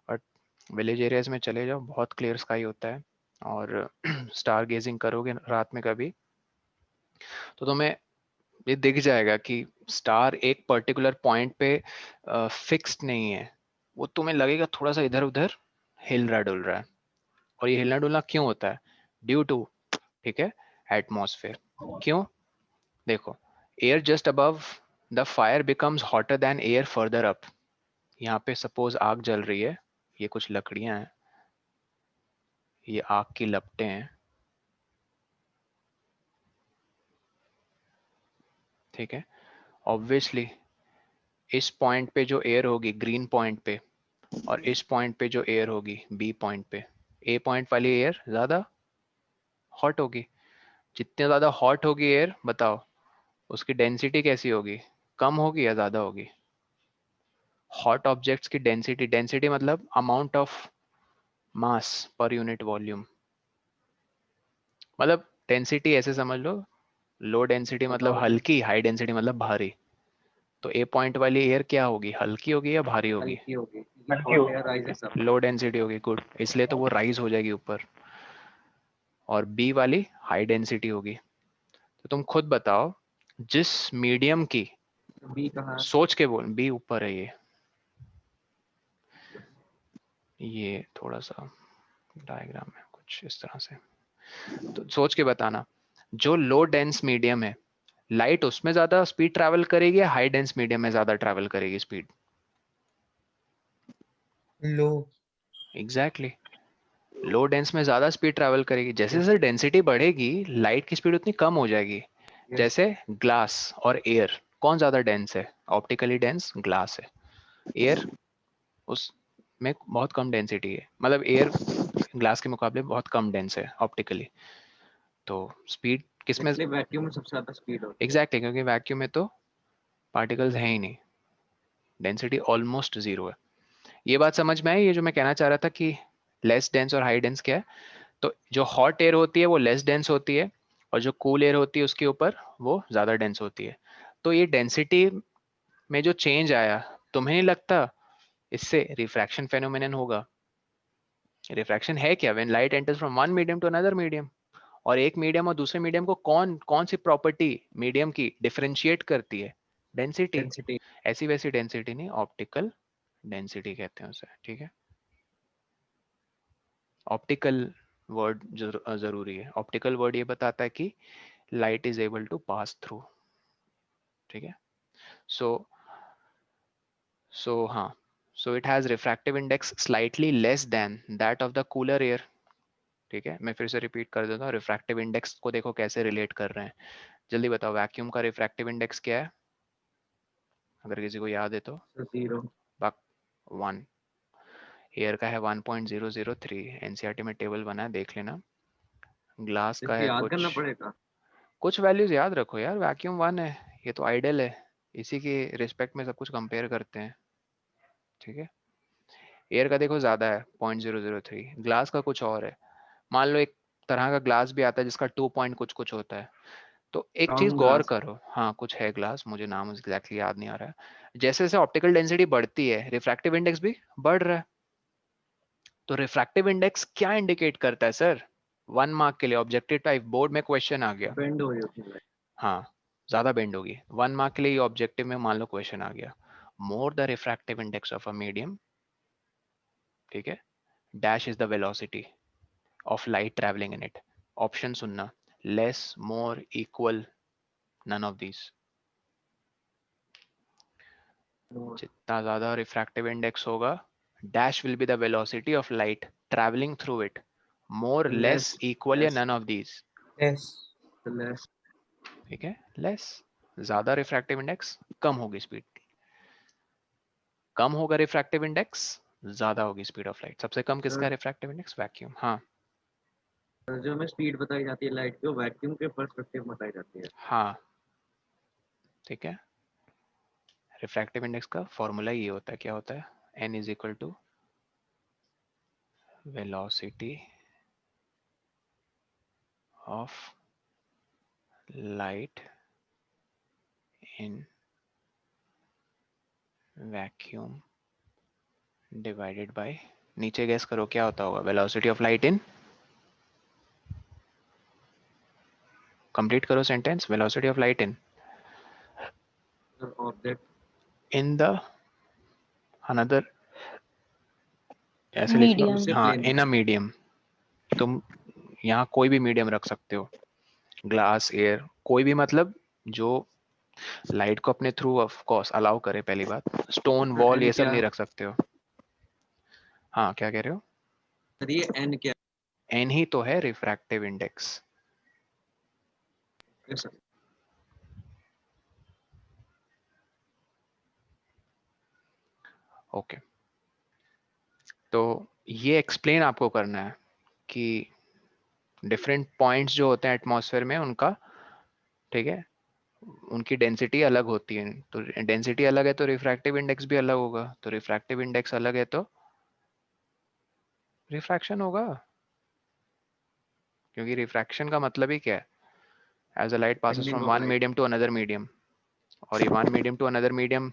But village areas में चले जाओ, बहुत क्लियर स्काई होता है, और स्टार गेजिंग करोगे रात में कभी, तो तुम्हें ये दिख जाएगा कि स्टार एक पर्टिकुलर पॉइंट पे फिक्स्ड नहीं है। वो तुम्हें लगेगा थोड़ा सा इधर उधर हिल रहा डुल रहा है। और ये हिलना डुलना क्यों होता है? ड्यू टू, ठीक है, एटमॉस्फेयर। क्यों? देखो, air just above the fire becomes hotter then air further up. यहाँ पे सपोज आग जल रही है, ये कुछ लकड़ियां हैं, ये आग की लपटें हैं। ठीक है, ऑब्वियसली इस पॉइंट पे जो एयर होगी ग्रीन पॉइंट पे, और इस पॉइंट पे जो एयर होगी बी पॉइंट पे, ए पॉइंट वाली एयर ज्यादा हॉट होगी। जितनी ज्यादा हॉट होगी एयर, बताओ उसकी डेंसिटी कैसी होगी? कम होगी या ज्यादा होगी? हॉट ऑब्जेक्ट्स की डेंसिटी, डेंसिटी मतलब amount of mass per unit volume. मतलब डेंसिटी ऐसे समझ लो, लो डेंसिटी मतलब हल्की, हाई डेंसिटी मतलब भारी। तो ए पॉइंट वाली एयर क्या होगी, हल्की होगी या भारी होगी? हल्की होगी। Hot air rises up. Low density होगी, गुड, इसलिए तो वो राइज हो जाएगी ऊपर। और बी वाली हाई डेंसिटी होगी। तो तुम खुद बताओ जिस मीडियम की, बी कहाँ है? सोच के बोल, बी ऊपर है ये थोड़ा सा डायग्राम है कुछ इस तरह से, तो सोच के बताना। जो लो डेंस मीडियम है, लाइट उसमें ज्यादा स्पीड ट्रैवल करेगी या हाई डेंस मीडियम में ज्यादा ट्रैवल करेगी स्पीड? लो। एग्जैक्टली, लो डेंस में ज्यादा स्पीड ट्रैवल करेगी। जैसे जैसे डेंसिटी बढ़ेगी लाइट की स्पीड उतनी कम हो जाएगी। जैसे ग्लास और एयर, कौन ज्यादा डेंस है? ऑप्टिकली डेंस ग्लास है, एयर उस में बहुत कम डेंसिटी है, मतलब एयर ग्लास के मुकाबले बहुत कम डेंस है ऑप्टिकली। तो स्पीड किसमें? इसलिए वैक्यूम में सबसे ज्यादा स्पीड होती है। एग्जैक्टली, क्योंकि वैक्यूम में तो पार्टिकल्स है ही नहीं, डेंसिटी ऑलमोस्ट जीरो है। ये बात समझ में आई? ये जो मैं कहना चाह रहा था कि लेस डेंस और हाई डेंस क्या है, तो जो हॉट एयर होती है वो लेस डेंस होती है, और जो कूल एयर होती है उसके ऊपर वो ज्यादा डेंस होती है। तो ये डेंसिटी में जो चेंज आया, तुम्हें नहीं लगता इससे रिफ्रैक्शन फेनोमेनन होगा? रिफ्रैक्शन है क्या? When light enters from one medium to another medium, और एक मीडियम और दूसरे मीडियम को कौन कौन सी प्रॉपर्टी मीडियम की डिफरेंशिएट करती है? डेंसिटी। डेंसिटी। ऐसी वैसी डेंसिटी नहीं, ऑप्टिकल डेंसिटी कहते हैं उसे, ठीक है? ऑप्टिकल वर्ड जरूरी है। ऑप्टिकल वर्ड ये बताता है कि light is able to pass through, ठीक है? सो हाँ, so it has refractive index slightly less than that of the cooler air, ठीक है? मैं फिर से रिपीट कर देता हूँ, रिफ्रैक्टिव इंडेक्स को देखो कैसे रिलेट कर रहे हैं। जल्दी बताओ, वैक्यूम का रिफ्रैक्टिव इंडेक्स क्या है, अगर किसी को याद है तो? 0। 1। एयर का है 1.003, एनसीईआरटी में टेबल बना है, देख लेना। ग्लास का इसको है याद करना कुछ पड़ेगा। वैल्यूज याद रखो यार, वैक्यूम 1 है, ये तो आइडियल है, इसी के रिस्पेक्ट में सब कुछ कंपेयर करते हैं, ठीक है? एयर का देखो ज्यादा है 0.003, ग्लास का कुछ और है। मान लो एक तरह का ग्लास भी आता है जिसका 2 पॉइंट कुछ कुछ होता है। तो एक चीज राउंड गौर ग्लास। करो, हाँ कुछ है ग्लास, मुझे नाम एग्जैक्टली याद नहीं आ रहा है। जैसे जैसे ऑप्टिकल डेंसिटी बढ़ती है रिफ्रैक्टिव इंडेक्स भी बढ़ रहा है। तो रिफ्रैक्टिव इंडेक्स क्या इंडिकेट करता है सर? 1 मार्क के लिए ऑब्जेक्टिव टाइप बोर्ड में क्वेश्चन आ गया, बेंड हो जाती है। हाँ ज्यादा बेंड होगी, 1 मार्क के लिए ऑब्जेक्टिव में मान लो क्वेश्चन आ गया, more the refractive index of a medium, ठीक है, dash is the velocity of light travelling in it. Option सुनना, less, more, equal, none of these. जितना ज्यादा रिफ्रैक्टिव इंडेक्स होगा, dash will be the velocity of light travelling through it, more, less, less. Equal या less. None of these, yes. Less. ठीक है? Less, ज्यादा refractive index कम होगी speed, कम होगा refractive index ज्यादा होगी स्पीड ऑफ लाइट। सबसे कम किसका रिफ्रैक्टिव इंडेक्स? वैक्यूम। हाँ जो हमें स्पीड बताई जाती है लाइट की, वो वैक्यूम के पर्सपेक्टिव बताई जाती है। हाँ, ठीक है। रिफ्रैक्टिव इंडेक्स का फॉर्मूला ये होता है, क्या होता है? n is equal to velocity of light in vacuum divided by, नीचे गैस करो क्या होता होगा velocity of light in, complete करो sentence, velocity of light in object. In the another, ऐसे लिख लो, मीडियम। दूसरे हाँ प्लेन इन में। A medium. तुम यहाँ कोई भी मीडियम रख सकते हो, ग्लास, एयर, कोई भी, मतलब जो लाइट को अपने थ्रू ऑफ कोर्स अलाउ करे। पहली बात, स्टोन, सर वॉल, एन ये सब क्या नहीं है? रख सकते हो। हाँ क्या कह रहे हो? सर ये एन क्या एन ही तो है रिफ्रैक्टिव इंडेक्स। है सर? ओके, तो ये एक्सप्लेन आपको करना है कि डिफरेंट पॉइंट्स जो होते हैं एटमॉस्फेयर में उनका, ठीक है, उनकी डेंसिटी अलग होती है। तो डेंसिटी अलग है तो रिफ्रैक्टिव इंडेक्स भी अलग होगा, तो रिफ्रैक्टिव इंडेक्स अलग है तो रिफ्रैक्शन होगा, क्योंकि रिफ्रैक्शन का मतलब ही क्या है? As a light passes bending from of one light. Medium to another medium, और ये one medium to another medium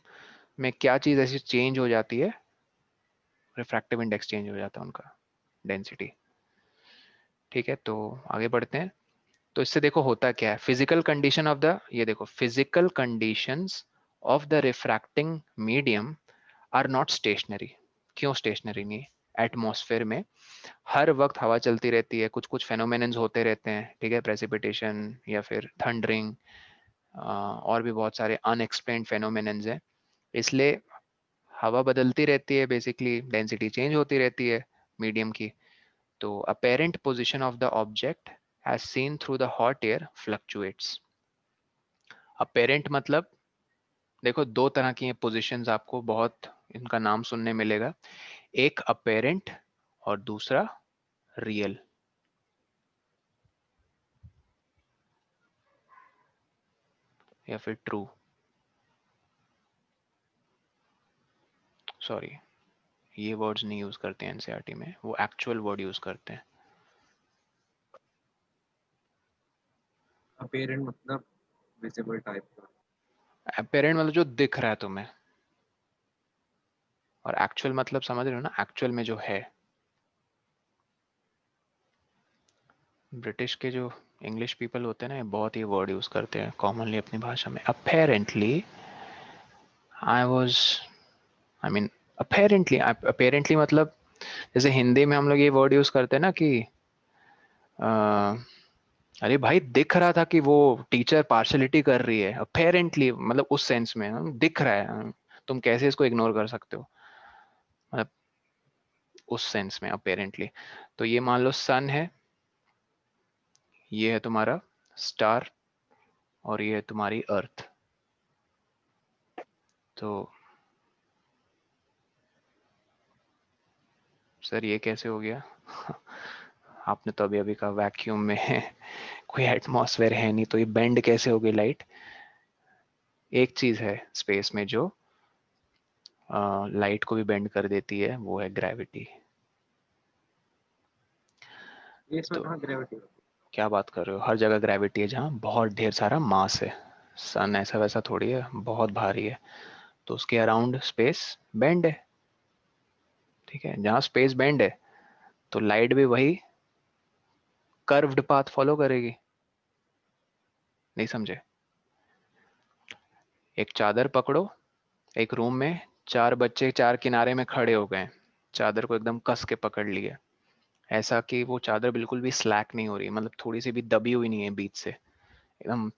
में क्या चीज ऐसी चेंज हो जाती है? रिफ्रैक्टिव इंडेक्स चेंज हो जाता है उनका, डेंसिटी। ठीक है, तो आगे बढ़ते हैं। तो इससे देखो होता क्या है, फिजिकल कंडीशन ऑफ द, ये देखो, physical conditions of the refracting medium are not stationary. क्यों स्टेशनरी नहीं? एटमॉस्फेयर में हर वक्त हवा चलती रहती है, कुछ कुछ फेनोमेनन्स होते रहते हैं, ठीक है, प्रेसिपिटेशन या फिर थंडरिंग, और भी बहुत सारे अनएक्सप्लेन्ड फेनोमेनन्स हैं। इसलिए हवा बदलती रहती है, बेसिकली डेंसिटी चेंज होती रहती है मीडियम की। तो apparent position of the object as seen through the hot air fluctuates। apparent मतलब देखो दो तरह की पोजीशंस आपको बहुत इनका नाम सुनने मिलेगा, एक apparent और दूसरा real। या फिर ट्रू, सॉरी ये वर्ड्स नहीं यूज करते हैं एनसीईआरटी में, वो एक्चुअल वर्ड यूज करते हैं। अपीयरेंट मतलब विजिबल टाइप का। apparent मतलब जो दिख रहा है तुम्हें, और एक्चुअल मतलब समझ रहे हो ना, एक्चुअल में जो है। ब्रिटिश के जो इंग्लिश पीपल होते हैं ना, ये बहुत ही वर्ड यूज करते हैं कॉमनली अपनी भाषा में। Apparently I was, I mean apparently मतलब जैसे हिंदी में हम लोग ये वर्ड यूज करते हैं ना कि अरे भाई दिख रहा था कि वो टीचर पार्शलिटी कर रही है, अपेरेंटली मतलब उस सेंस में दिख रहा है, तुम कैसे इसको इग्नोर कर सकते हो, मतलब उस सेंस में अपेरेंटली। तो ये मान लो सन है, ये है तुम्हारा स्टार, और ये है तुम्हारी अर्थ। तो सर ये कैसे हो गया? आपने तो अभी अभी कहा वैक्यूम में है, कोई एटमॉस्फेयर है नहीं, तो ये बेंड कैसे हो गई लाइट? एक चीज है स्पेस में जो लाइट को भी बेंड कर देती है, वो है ग्रेविटी। ये इसमें तो कहाँ ग्रेविटी? क्या बात कर रहे हो, हर जगह ग्रेविटी है जहाँ बहुत ढेर सारा मास है। सन ऐसा वैसा थोड़ी है, बहुत भारी है, तो उसके अराउंड स्पेस बेंड है। ठीक है, जहाँ स्पेस बेंड है तो लाइट भी वही कर्व्ड पाथ फॉलो करेगी। नहीं समझे? एक चादर पकड़ो, एक रूम में चार बच्चे चार किनारे में खड़े हो गए, चादर को एकदम कस के पकड़ लिया, ऐसा कि वो चादर बिल्कुल भी स्लैक नहीं हो रही, मतलब थोड़ी सी भी दबी हुई नहीं है बीच से, एकदम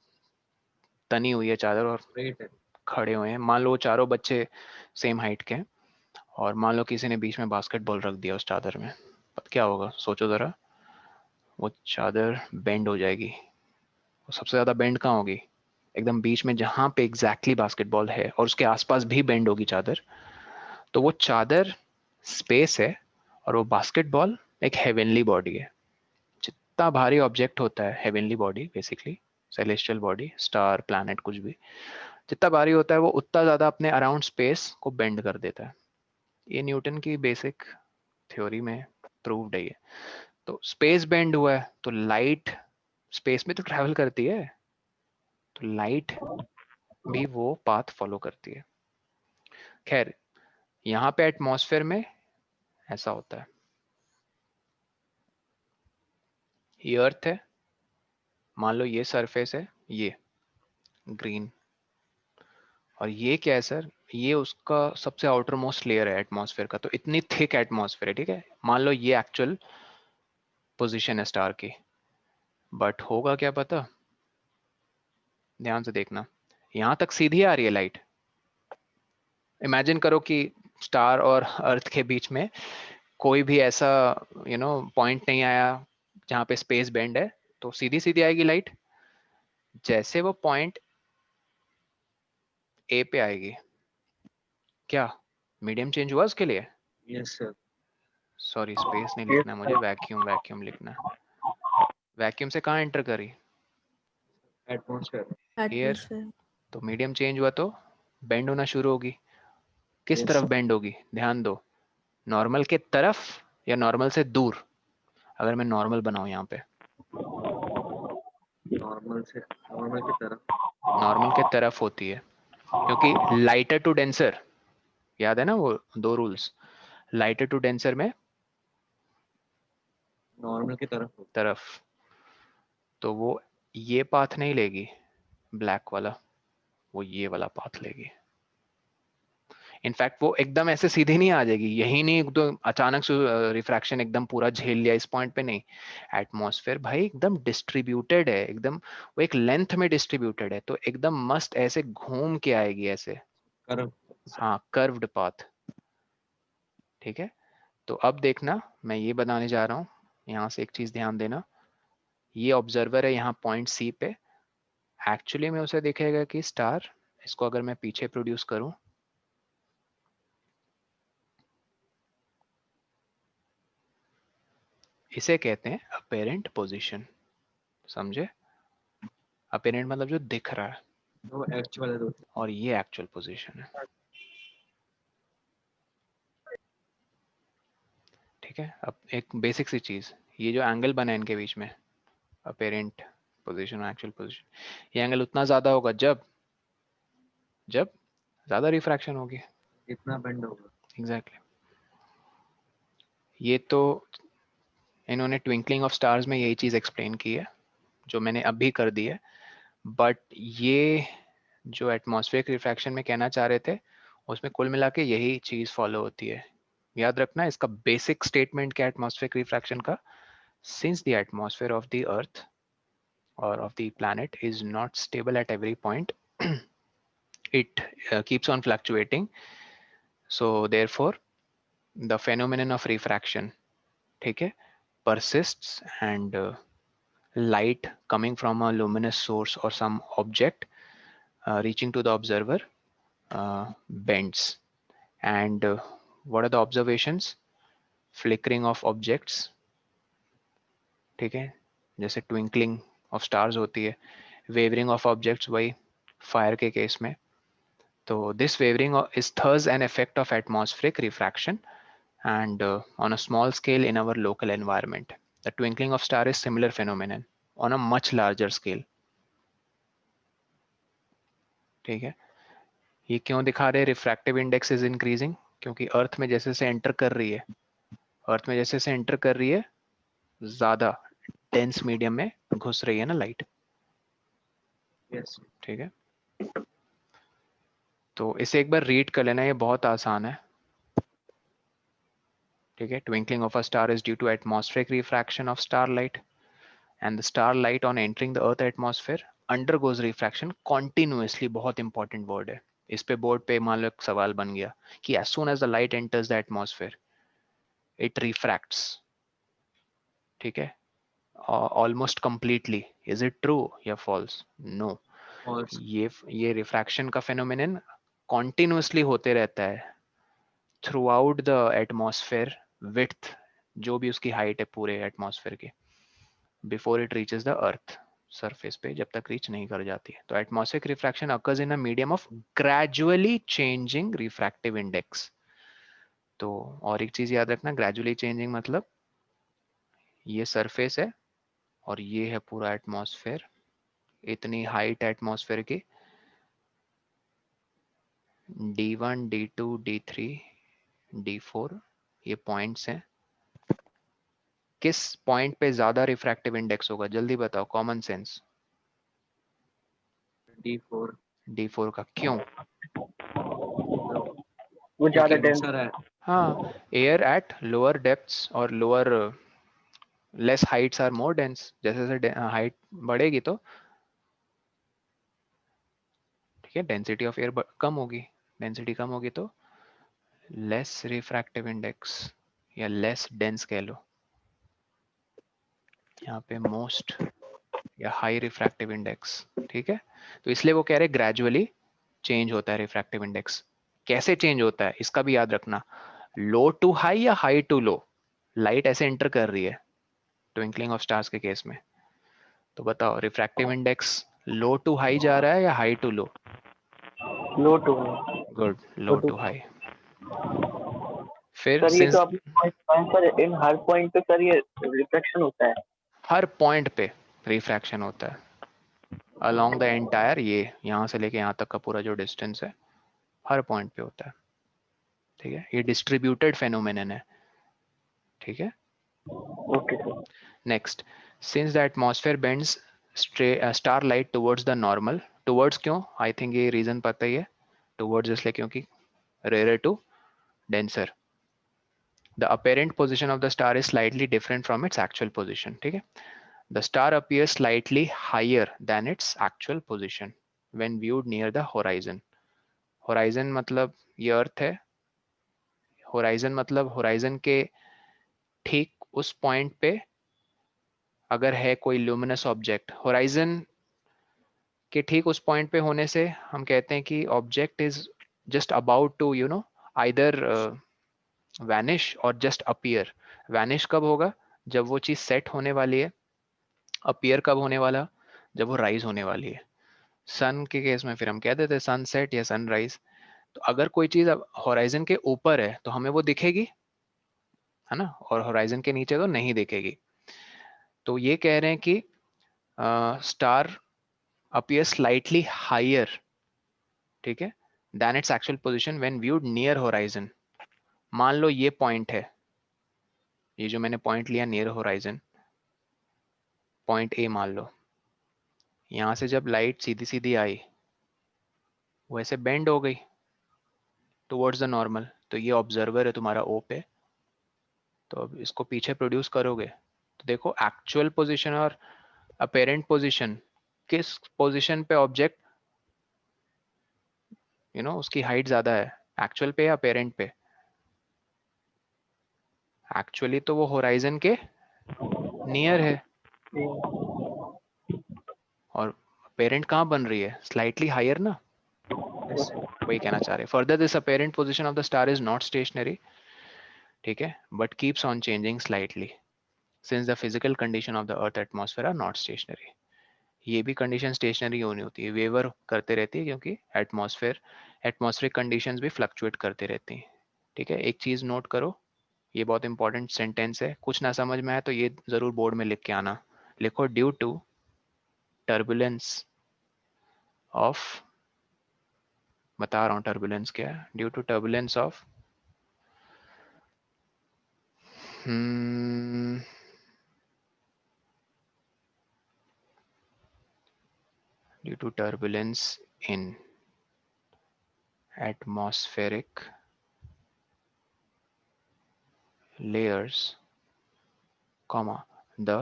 तनी हुई है चादर, और स्ट्रेट है। खड़े हुए हैं। मान लो वो चारों बच्चे सेम हाइट के हैं, और मान लो किसी ने बीच में बास्केटबॉल रख दिया उस चादर में, तब क्या होगा सोचो जरा? वो चादर बेंड हो जाएगी। वो सबसे ज्यादा बेंड कहाँ होगी? एकदम बीच में जहां पे एग्जैक्टली बास्केटबॉल है, और उसके आसपास भी बेंड होगी चादर। तो वो चादर स्पेस है, और वो बास्केटबॉल एक हेवनली बॉडी है। जितना भारी ऑब्जेक्ट होता है, heavenly body basically, celestial body, star, planet, कुछ भी जितना भारी होता है, वो उतना ज्यादा अपने अराउंड स्पेस को बेंड कर देता है। ये न्यूटन की बेसिक थ्योरी में प्रूव्ड है ये। तो स्पेस बेंड हुआ है, तो लाइट स्पेस में तो ट्रैवल करती है, तो लाइट भी वो पाथ फॉलो करती है। खैर, यहाँ पे एटमॉस्फेयर में ऐसा होता है। ये अर्थ है, मान लो ये सरफेस है, ये ग्रीन, और ये क्या है सर? ये उसका सबसे आउटर मोस्ट लेयर है एटमॉस्फेयर का। तो इतनी थिक एटमॉस्फेयर है, ठीक है, मान लो ये एक्चुअल पोजीशन है स्टार की, बट होगा क्या पता? ध्यान से देखना, यहां तक सीधी आ रही है लाइट। इमेजिन करो कि स्टार और अर्थ के बीच में कोई भी ऐसा पॉइंट नहीं आया जहां पे स्पेस बेंड है, तो सीधी सीधी आएगी लाइट। जैसे वो पॉइंट ए पे आएगी, क्या मीडियम चेंज हुआ उसके लिए? Yes sir. सॉरी, स्पेस नहीं लिखना मुझे, वैक्यूम, वैक्यूम लिखना। वैक्यूम से कहाँ एंटर करी? एटमॉस्फेयर। एयर। एटमॉस्फेयर। तो मीडियम चेंज हुआ तो बेंड होना शुरू होगी। किस यस तरफ बेंड होगी? ध्यान दो, नॉर्मल के तरफ या नॉर्मल से दूर? अगर मैं नॉर्मल बनाऊं यहाँ पे, नॉर्मल की तरफ। नॉर्मल के तरफ होती है, क्योंकि लाइटर टू डेंसर, याद है ना वो दो रूल्स, लाइटर टू डेंसर में नॉर्मल की तरफ तरफ, तो वो ये पाथ नहीं लेगी ब्लैक वाला, वो ये वाला पाथ लेगी। इनफैक्ट वो एकदम ऐसे सीधे नहीं आ जाएगी, यही नहीं तो अचानक से रिफ्रैक्शन एकदम पूरा झेल लिया इस पॉइंट पे, नहीं। एटमॉस्फेयर भाई एकदम डिस्ट्रीब्यूटेड है, एकदम वो एक लेंथ में डिस्ट्रीब्यूटेड है, तो एकदम मस्त ऐसे घूम के आएगी ऐसे। कर्व। हाँ, कर्व्ड पाथ। ठीक है, तो अब देखना मैं ये बताने जा रहा हूँ, यहाँ से एक चीज ध्यान देना। ये ऑब्जर्वर है यहाँ पॉइंट सी पे, एक्चुअली में उसे दिखेगा कि स्टार, इसको अगर मैं पीछे प्रोड्यूस करूं, इसे कहते हैं अपेरेंट पोजीशन। समझे? अपेरेंट मतलब जो दिख रहा है, वो एक्चुअल है दूसरा। और ये एक्चुअल पोजीशन है। ठीक है, अब एक बेसिक सी चीज, ये जो एंगल बना है इनके बीच में, अपेरेंट पोजीशन और एक्चुअल पोजीशन, ये एंगल उतना ज्यादा होगा जब जब ज्यादा रिफ्रैक्शन होगी। इतना बेंड होगा। एग्जैक्टली ये तो इन्होंने ट्विंकलिंग ऑफ स्टार्स में यही चीज एक्सप्लेन की है, जो मैंने अभी कर दी है। बट ये जो एटमॉस्फेरिक रिफ्रैक्शन में कहना चाह रहे थे, उसमें कुल मिला के यही चीज फॉलो होती है। याद रखना इसका बेसिक स्टेटमेंट क्या एटमॉस्फेरिक रिफ्रैक्शन का, since the atmosphere of the earth or of the planet is not stable at every point, it keeps on fluctuating, so therefore the phenomenon of refraction, ठीक है, persists, and light coming from a luminous source or some object reaching to the observer bends, and what are the observations? Flickering of objects, ठीक है, जैसे twinkling of stars होती है, wavering of objects वही fire के case में। तो this wavering is thus an effect of atmospheric refraction, and on a small scale in our local environment. The twinkling of star is similar phenomenon on a much larger scale. ठीक है, ये क्यों दिखा रहे refractive index is increasing? क्योंकि अर्थ में जैसे से एंटर कर रही है, अर्थ में जैसे से एंटर कर रही है, ज्यादा डेंस मीडियम में घुस रही है ना लाइट। यस। ठीक है, तो इसे एक बार रीड कर लेना, ये बहुत आसान है। ठीक है, twinkling of a star is due to atmospheric refraction of starlight, and the starlight on entering the earth atmosphere undergoes refraction continuously। बहुत इंपॉर्टेंट वर्ड है, इस पे बोर्ड पे मान लो एक सवाल बन गया कि as soon as the light enters the atmosphere it refracts, ठीक है, almost completely। is it true या false? no, false. ये रिफ्रैक्शन का फेनोमेनन कॉन्टिन्यूसली होते रहता है throughout the atmosphere width, जो भी उसकी हाइट है पूरे एटमॉस्फेयर की, before it reaches the earth surface पे, जब तक रीच नहीं कर जाती है। तो atmospheric refraction occurs in a medium of gradually changing refractive index. तो और एक चीज याद रखना, ग्रेजुअली चेंजिंग मतलब ये सरफेस है और ये है पूरा एटमॉस्फेयर, इतनी हाइट एटमॉस्फेयर की, D1 D2 D3 D4 ये पॉइंट्स हैं। किस पॉइंट पे ज्यादा रिफ्रैक्टिव इंडेक्स होगा जल्दी बताओ, कॉमन सेंस। D4। D4 का क्यों? वो ज्यादा क्योंकि डेंस। प्रेशर है। हाँ, एयर एट लोअर डेप्थ्स और lower less heights are more dense. जैसे जैसे हाइट बढ़ेगी तो ठीक है डेंसिटी ऑफ एयर कम होगी, डेंसिटी कम होगी तो लेस रिफ्रैक्टिव इंडेक्स या लेस डेंस कह लो, यहाँ पे मोस्ट या हाई रिफ्रैक्टिव इंडेक्स। ठीक है, तो इसलिए वो कह रहे ग्रेजुअली चेंज होता है रिफ्रैक्टिव इंडेक्स। कैसे चेंज होता है इसका भी याद रखना, लो टू हाई या हाई टू लो। लाइट ऐसे एंटर कर रही है ट्विंकलिंग ऑफ स्टार्स के केस में, तो बताओ refractive index low to high जा रहा है या high to low? Low to. Good, low to high. फिर सर ये सिंस तो आपने पॉइंट बताया, पर इन हर पॉइंट पे सर ये रिफ्लेक्शन होता है। हर पॉइंट पे रिफ्रैक्शन होता है अलोंग द एंटायर, ये यहाँ से लेके यहाँ तक का पूरा जो डिस्टेंस है हर पॉइंट पे होता है। ठीक है, ये डिस्ट्रीब्यूटेड फेनोमेनन है। ठीक है, okay sir. Next, since the atmosphere bends starlight towards the normal, towards क्यों, आई थिंक ये रीजन पता ही है, towards इसलिए क्योंकि rarer to denser, the apparent position of the star is slightly different from its actual position, ठीक है। The star appears slightly higher than its actual position when viewed near the horizon. Horizon मतलब ये अर्थ है, horizon मतलब horizon के ठीक उस point पे अगर है कोई ल्यूमिनस ऑब्जेक्ट, होराइजन के ठीक उस पॉइंट पे होने से हम कहते हैं कि object is just about to either vanish और जस्ट अपीयर। वैनिश कब होगा, जब वो चीज सेट होने वाली है। अपीयर कब होने वाला, जब वो राइज होने वाली है। सन के केस में फिर हम कह देते हैं सनसेट या सनराइज। तो अगर कोई चीज होराइजन के ऊपर है तो हमें वो दिखेगी, है ना, और होराइजन के नीचे तो नहीं दिखेगी। तो ये कह रहे हैं कि स्टार अपीयर स्लाइटली हायर, ठीक है, then its actual position when viewed near horizon. मान लो ये पॉइंट है, ये जो मैंने पॉइंट लिया नियर होराइजन, पॉइंट ए मान लो, यहां से जब लाइट सीधी सीधी आई वो ऐसे बेंड हो गई टुवर्ड्स द नॉर्मल, तो ये ऑब्जर्वर है तुम्हारा ओ पे, तो अब इसको पीछे प्रोड्यूस करोगे तो देखो एक्चुअल पोजीशन और अपेरेंट पोजीशन, किस पोजीशन पे ऑब्जेक्ट उसकी हाइट ज्यादा है, एक्चुअल पे या अपेरेंट पे। एक्चुअली तो वो होराइजन के नियर है, और पेरेंट कहाँ बन रही है, स्लाइटली हायर ना, Yes. वही कहना चाह रहे हैं। Further this apparent position of the star is not stationary, ठीक है, but keeps on changing slightly since the physical condition of the earth atmosphere are not stationary. ये भी कंडीशन स्टेशनरी होनी होती है, वेवर करते रहती है, क्योंकि एटमॉस्फेरिक कंडीशंस भी फ्लक्चुएट करती रहती हैं, ठीक है। एक चीज नोट करो, ये बहुत इंपॉर्टेंट सेंटेंस है, कुछ ना समझ में आए तो ये जरूर बोर्ड में लिख के आना। लिखो, ड्यू टू टर्बुलेंस ऑफ, बता रहा हूँ टर्बुलेंस क्या है, due to turbulence of due to turbulence in atmospheric layers, comma, the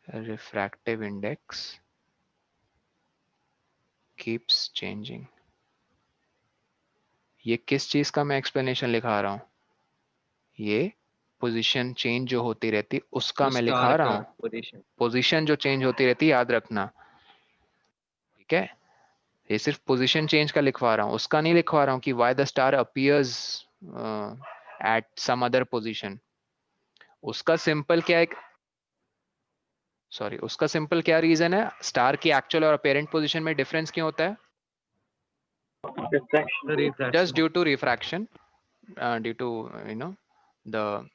refractive index keeps changing। ये किस चीज का मैं एक्सप्लेनेशन लिखा रहा हूँ, ये पोजीशन चेंज जो होती रहती उसका मैं लिखा स्टार रहा का हूँ। पोजीशन। पोजीशन जो चेंज होती रहती याद रखना, ठीक है। ये सिर्फ पोजीशन चेंज का लिखवा रहा हूँ, उसका नहीं लिखवा रहा हूँ कि why the star appears at some other position. उसका सिंपल क्या है, सॉरी, उसका सिंपल क्या रीजन है, स्टार की एक्चुअल और अपेरेंट पोजीशन में डिफरेंस क्यों होता है, refraction. Just refraction. Due to refraction, due to the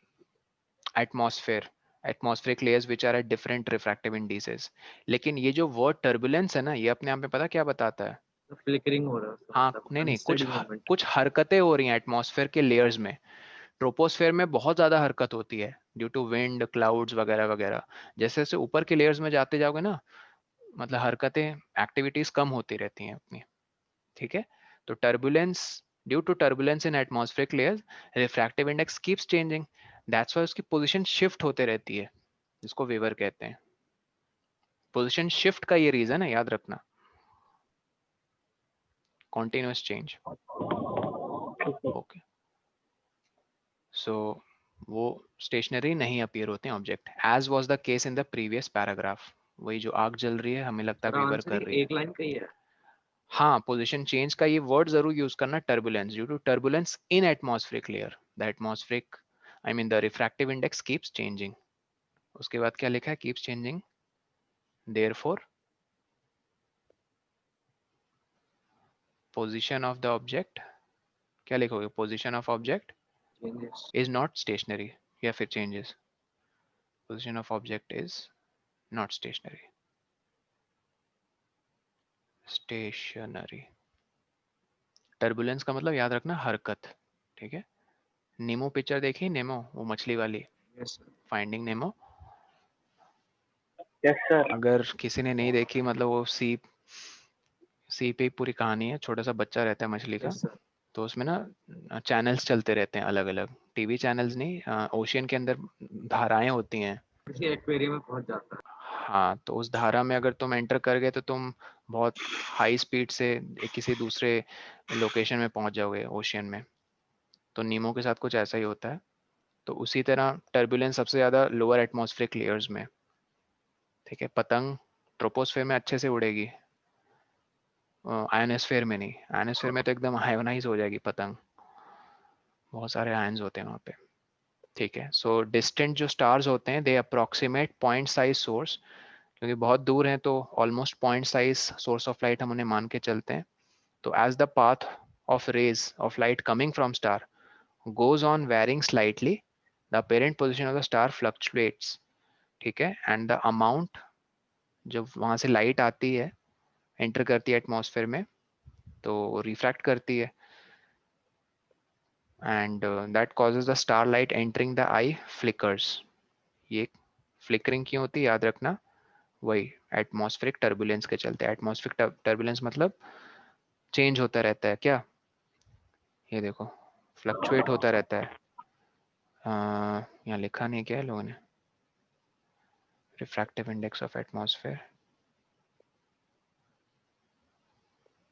atmospheric layers which are at different refractive indices. लेकिन ये जो वर्ड टर्बुलेंस है ना, ये अपने आप में पता क्या बताता है, फ्लिकरिंग हो रहा है उसका, हाँ मतलब नहीं नहीं, अनस्टेडी मूवमेंट। कुछ हरकतें हो रही हैं एटमॉस्फेयर के लेयर्स में। ट्रोपोस्फेयर में बहुत ज्यादा हरकत होती है ड्यू टू विंड, क्लाउड्स वगैरह वगैरह। जैसे जैसे ऊपर के लेयर्स में जाते जाओगे ना, मतलब हरकतें, एक्टिविटीज कम होती रहती हैं अपनी, ठीक है। तो turbulence, due to turbulence in atmospheric layers, refractive index keeps changing, that's why उसकी पोजीशन शिफ्ट होते रहती है, जिसको वेवर कहते हैं। पोजीशन शिफ्ट का ये रीजन है, याद रखना, कॉन्टिन्यूस चेंज, ओके। सो वो स्टेशनरी नहीं अपीयर होते हैं object, as was the case in the previous paragraph. वही जो आग जल रही है, हमें लगता है और वेवर आंसर कर ही रही है। एक लाइन का ही है। हाँ, पोजीशन चेंज का ये वर्ड जरूर यूज करना, turbulence, due to turbulence in atmospheric layer, the atmospheric, I mean the refractive index keeps changing. उसके बाद क्या लिखा है, keeps changing, therefore position of the object, क्या लिखोगे, position of object changes. Is not stationary, या फिर changes, position of object is not stationary, stationary. Turbulence का मतलब याद रखना हरकत, ठीक है। नेमो पिक्चर देखी, नेमो वो मछली वाली, yes sir. Finding Nemo? Yes sir. अगर किसी ने नहीं देखी, मतलब वो सी पे पूरी कहानी है, छोटा सा बच्चा रहता है मछली का, यस सर। तो उसमें ना चैनल्स चलते रहते हैं अलग अलग, टीवी चैनल्स नहीं, ओशियन के अंदर धाराएं होती हैं। किसी एक्वेरियम में पहुंच जाता है। हाँ, तो उस धारा में अगर तुम एंटर कर गए तो तुम बहुत हाई स्पीड से किसी दूसरे लोकेशन में पहुंच जाओगे ओशियन में। तो नीमो के साथ कुछ ऐसा ही होता है। तो उसी तरह टर्बुलेंस सबसे ज़्यादा लोअर एटमॉस्फेरिक लेयर्स में, ठीक है। पतंग ट्रोपोस्फेयर में अच्छे से उड़ेगी, आयनोस्फेयर में नहीं। आयनोस्फेयर में तो एकदम आयोनाइज हो जाएगी पतंग, बहुत सारे आयन्स होते हैं वहाँ पे, ठीक है। सो डिस्टेंट जो स्टार्स होते हैं, they approximate point size source, क्योंकि बहुत दूर हैं तो almost point size source of light हम उन्हें मान के चलते हैं। तो as the path of rays of light coming from star goes on varying slightly, the apparent position of the star fluctuates, ठीक है। and the amount, जब वहां से लाइट आती है, एंटर करती है एटमॉस्फेयर में, तो रिफ्रैक्ट करती है, and that causes the starlight entering the eye flickers। ये फ्लिकरिंग क्यों होती है याद रखना, वही एटमॉस्फेरिक टर्बुलेंस के चलते। एटमॉस्फेरिक टर्बुलेंस मतलब चेंज होता रहता है क्या, ये देखो फ्लक्चुएट होता रहता है। यहाँ लिखा नहीं क्या है लोगों ने, refractive index of atmosphere,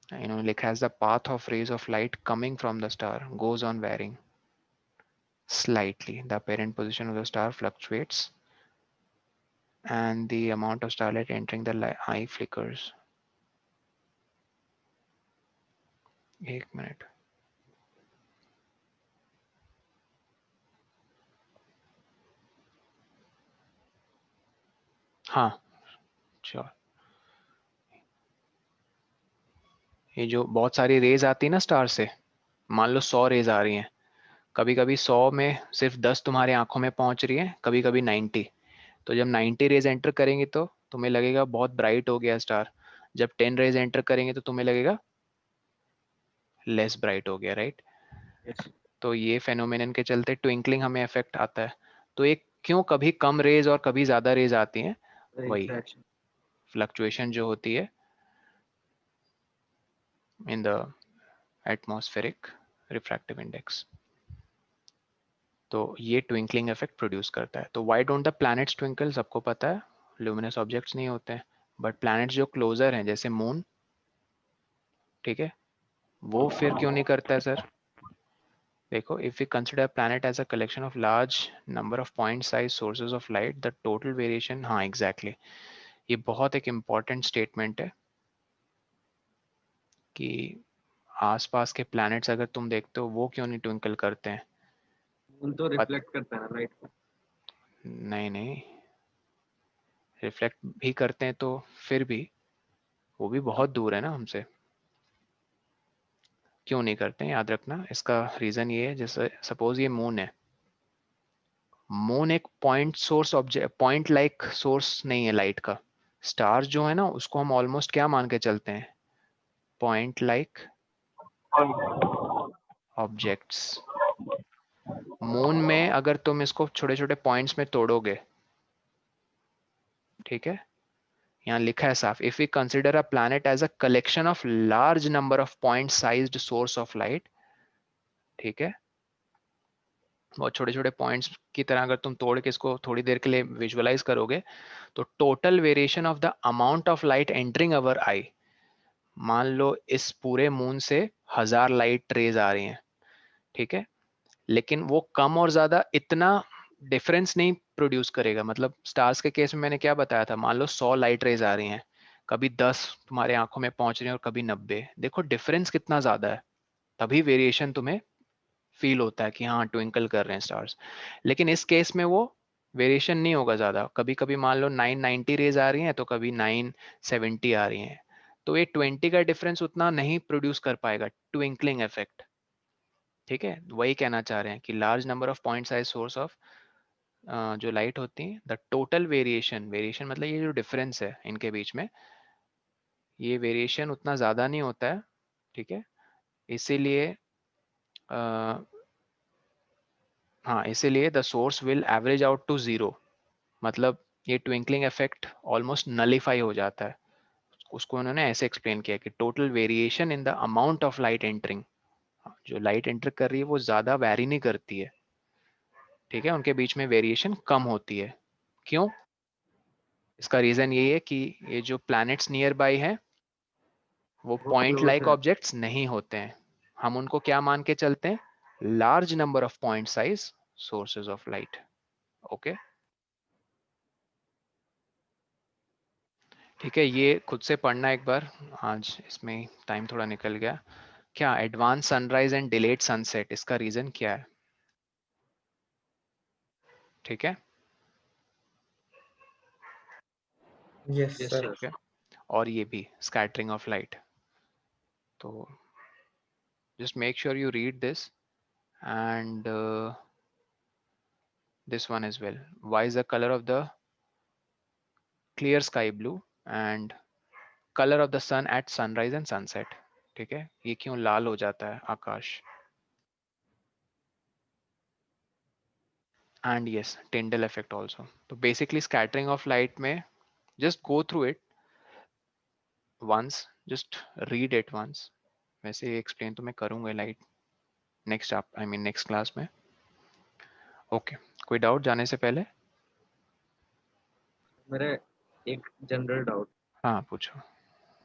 इन्होंने लिखा है as the path of rays of light coming from the star goes on varying slightly, the apparent position of the star fluctuates and the amount of starlight entering the eye flickers। एक minute, हाँ sure. ये जो बहुत सारी raise आती है ना star से, मान लो 100 रेज आ रही हैं, कभी कभी 100 में सिर्फ 10 तुम्हारे आंखों में पहुंच रही है, कभी कभी 90। तो जब 90 रेज एंटर करेंगे तो तुम्हें लगेगा बहुत ब्राइट हो गया स्टार, जब 10 रेज एंटर करेंगे तो तुम्हें लगेगा लेस ब्राइट हो गया, राइट। यस। तो ये फेनोमेनन के चलते ट्विंकलिंग हमें इफेक्ट आता है। तो एक क्यों कभी कम रेज और कभी ज्यादा रेज आती हैं, वही रिफ्रैक्शन। फ्लक्चुएशन जो होती है in the atmospheric refractive index, तो ये ट्विंकलिंग इफेक्ट प्रोड्यूस करता है। तो why don't the planets twinkle, सबको पता है ल्यूमिनस ऑब्जेक्ट्स नहीं होते हैं, बट प्लैनेट्स जो क्लोजर हैं जैसे मून, ठीक है, वो फिर क्यों नहीं करता है सर। देखो, if we consider planet as a collection of large number of point size sources of light, the total variation, हाँ एग्जैक्टली, ये बहुत एक इम्पॉर्टेंट स्टेटमेंट है कि आसपास के प्लैनेट्स अगर तुम देखते हो वो क्यों नहीं ट्विंकल करते हैं। उन तो रिफ्लेक्ट करता है लाइट को। नहीं नहीं, रिफ्लेक्ट भी करते हैं तो फिर भी वो भी बहुत दूर है ना हमसे, क्यों नहीं करते हैं याद रखना। इसका रीजन ये है, जैसे सपोज ये मून है, मून एक point source object, point like source नहीं है लाइट का। स्टार्स जो है ना उसको हम ऑलमोस्ट क्या मान के चलते हैं, पॉइंट लाइक ऑब्जेक्ट्स। मून में अगर तुम इसको छोटे छोटे पॉइंट्स में तोड़ोगे, ठीक है, यहाँ लिखा है साफ, if we consider a planet as a collection of large number of point sized source of light, ठीक है, बहुत छोटे छोटे पॉइंट्स की तरह अगर तुम तोड़ के इसको थोड़ी देर के लिए विजुअलाइज करोगे, तो total variation of the amount of light entering our eye, मान लो इस पूरे मून से 1000 लाइट रेज आ रही हैं, ठीक है, लेकिन वो कम और ज्यादा इतना डिफरेंस नहीं प्रोड्यूस करेगा। मतलब स्टार्स के केस में मैंने क्या बताया था, मान लो 100 लाइट रेज आ रही हैं, कभी 10 तुम्हारे आंखों में पहुंच रही हैं और कभी 90, देखो डिफरेंस कितना ज्यादा है, तभी वेरिएशन तुम्हें फील होता है कि हाँ ट्विंकल कर रहे हैं स्टार्स। लेकिन इस केस में वो वेरिएशन नहीं होगा ज्यादा, कभी कभी मान लो 990 रेज आ रही हैं तो कभी 970 आ रही हैं, तो ये 20 का डिफरेंस उतना नहीं प्रोड्यूस कर पाएगा ट्विंकलिंग इफेक्ट, ठीक है। वही कहना चाह रहे हैं कि large number of point size source of जो लाइट होती है, द टोटल वेरिएशन, वेरिएशन मतलब ये जो डिफरेंस है इनके बीच में, ये वेरिएशन उतना ज़्यादा नहीं होता है, ठीक है। इसीलिए हाँ, इसीलिए the source will average out to 0, मतलब ये ट्विंकलिंग इफेक्ट ऑलमोस्ट नलिफाई हो जाता है। उसको उन्होंने ऐसे एक्सप्लेन किया कि total variation in the amount of light entering, जो लाइट एंटर कर रही है वो ज्यादा वैरी नहीं करती है, ठीक है, उनके बीच में वेरिएशन कम होती है। क्यों? इसका रीजन यही है कि ये जो प्लैनेट्स नियर बाय है वो वो पॉइंट क्लोज लाइक है। ऑब्जेक्ट्स नहीं होते हैं, हम उनको क्या मान के चलते हैं, large number of point size sources of light. Okay, ठीक है, ये खुद से पढ़ना एक बार, आज इसमें टाइम थोड़ा निकल गया। क्या advance sunrise and delayed sunset, इसका रीजन क्या है? ठीक है, यस यस सर। सर। ठीक है, और ये भी स्कैटरिंग ऑफ लाइट। तो just make sure you read this and this one as well. Why is the color of the clear sky blue and color of the sun at sunrise and sunset? ठीक है, ये क्यों लाल हो जाता है आकाश? And yes, Tyndall effect also. तो basically scattering of light में just go through it once, just read it once. वैसे explain तो मैं करूँगा लाइट नेक्स्ट आप आई मीन नेक्स्ट क्लास में। ओके, कोई डाउट जाने से पहले? मेरा एक जनरल डाउट, हाँ पूछो।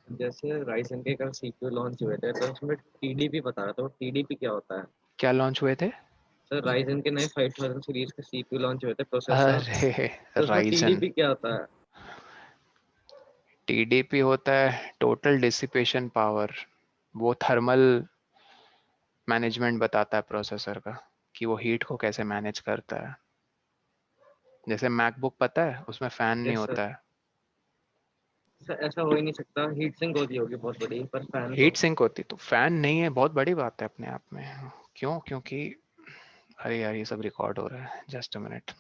जैसे राइजन के कल सीपीयू लॉन्च हुए थे तो उसमें टीडीपी बता रहा था, वो टीडीपी क्या होता है? क्या लॉन्च हुए थे? सर राइजन के नए 5000 सीरीज के सीपीयू लॉन्च हुए थे प्रोसेसर, अरे तो उसमें राइजन, टीडीपी क्या होता है? टीडीपी होता है टोटल डिसिपेशन पावर, वो थर्मल मैनेजमेंट बताता है प्रोसेसर का कि वो हीट को कैसे मैनेज करता है। जैसे मैकबुक पता है, उसमें फैन नहीं यस सर। होता है। सर ऐसा हो ही नहीं सकता, हीट सिंक होती होगी बहुत बड़ी, पर फैन तो। हीट सिंक होती तो फैन नहीं है, बहुत बड़ी बात है अपने आप में। क्यों? क्योंकि अरे यार ये सब रिकॉर्ड हो रहा है, जस्ट अ मिनट।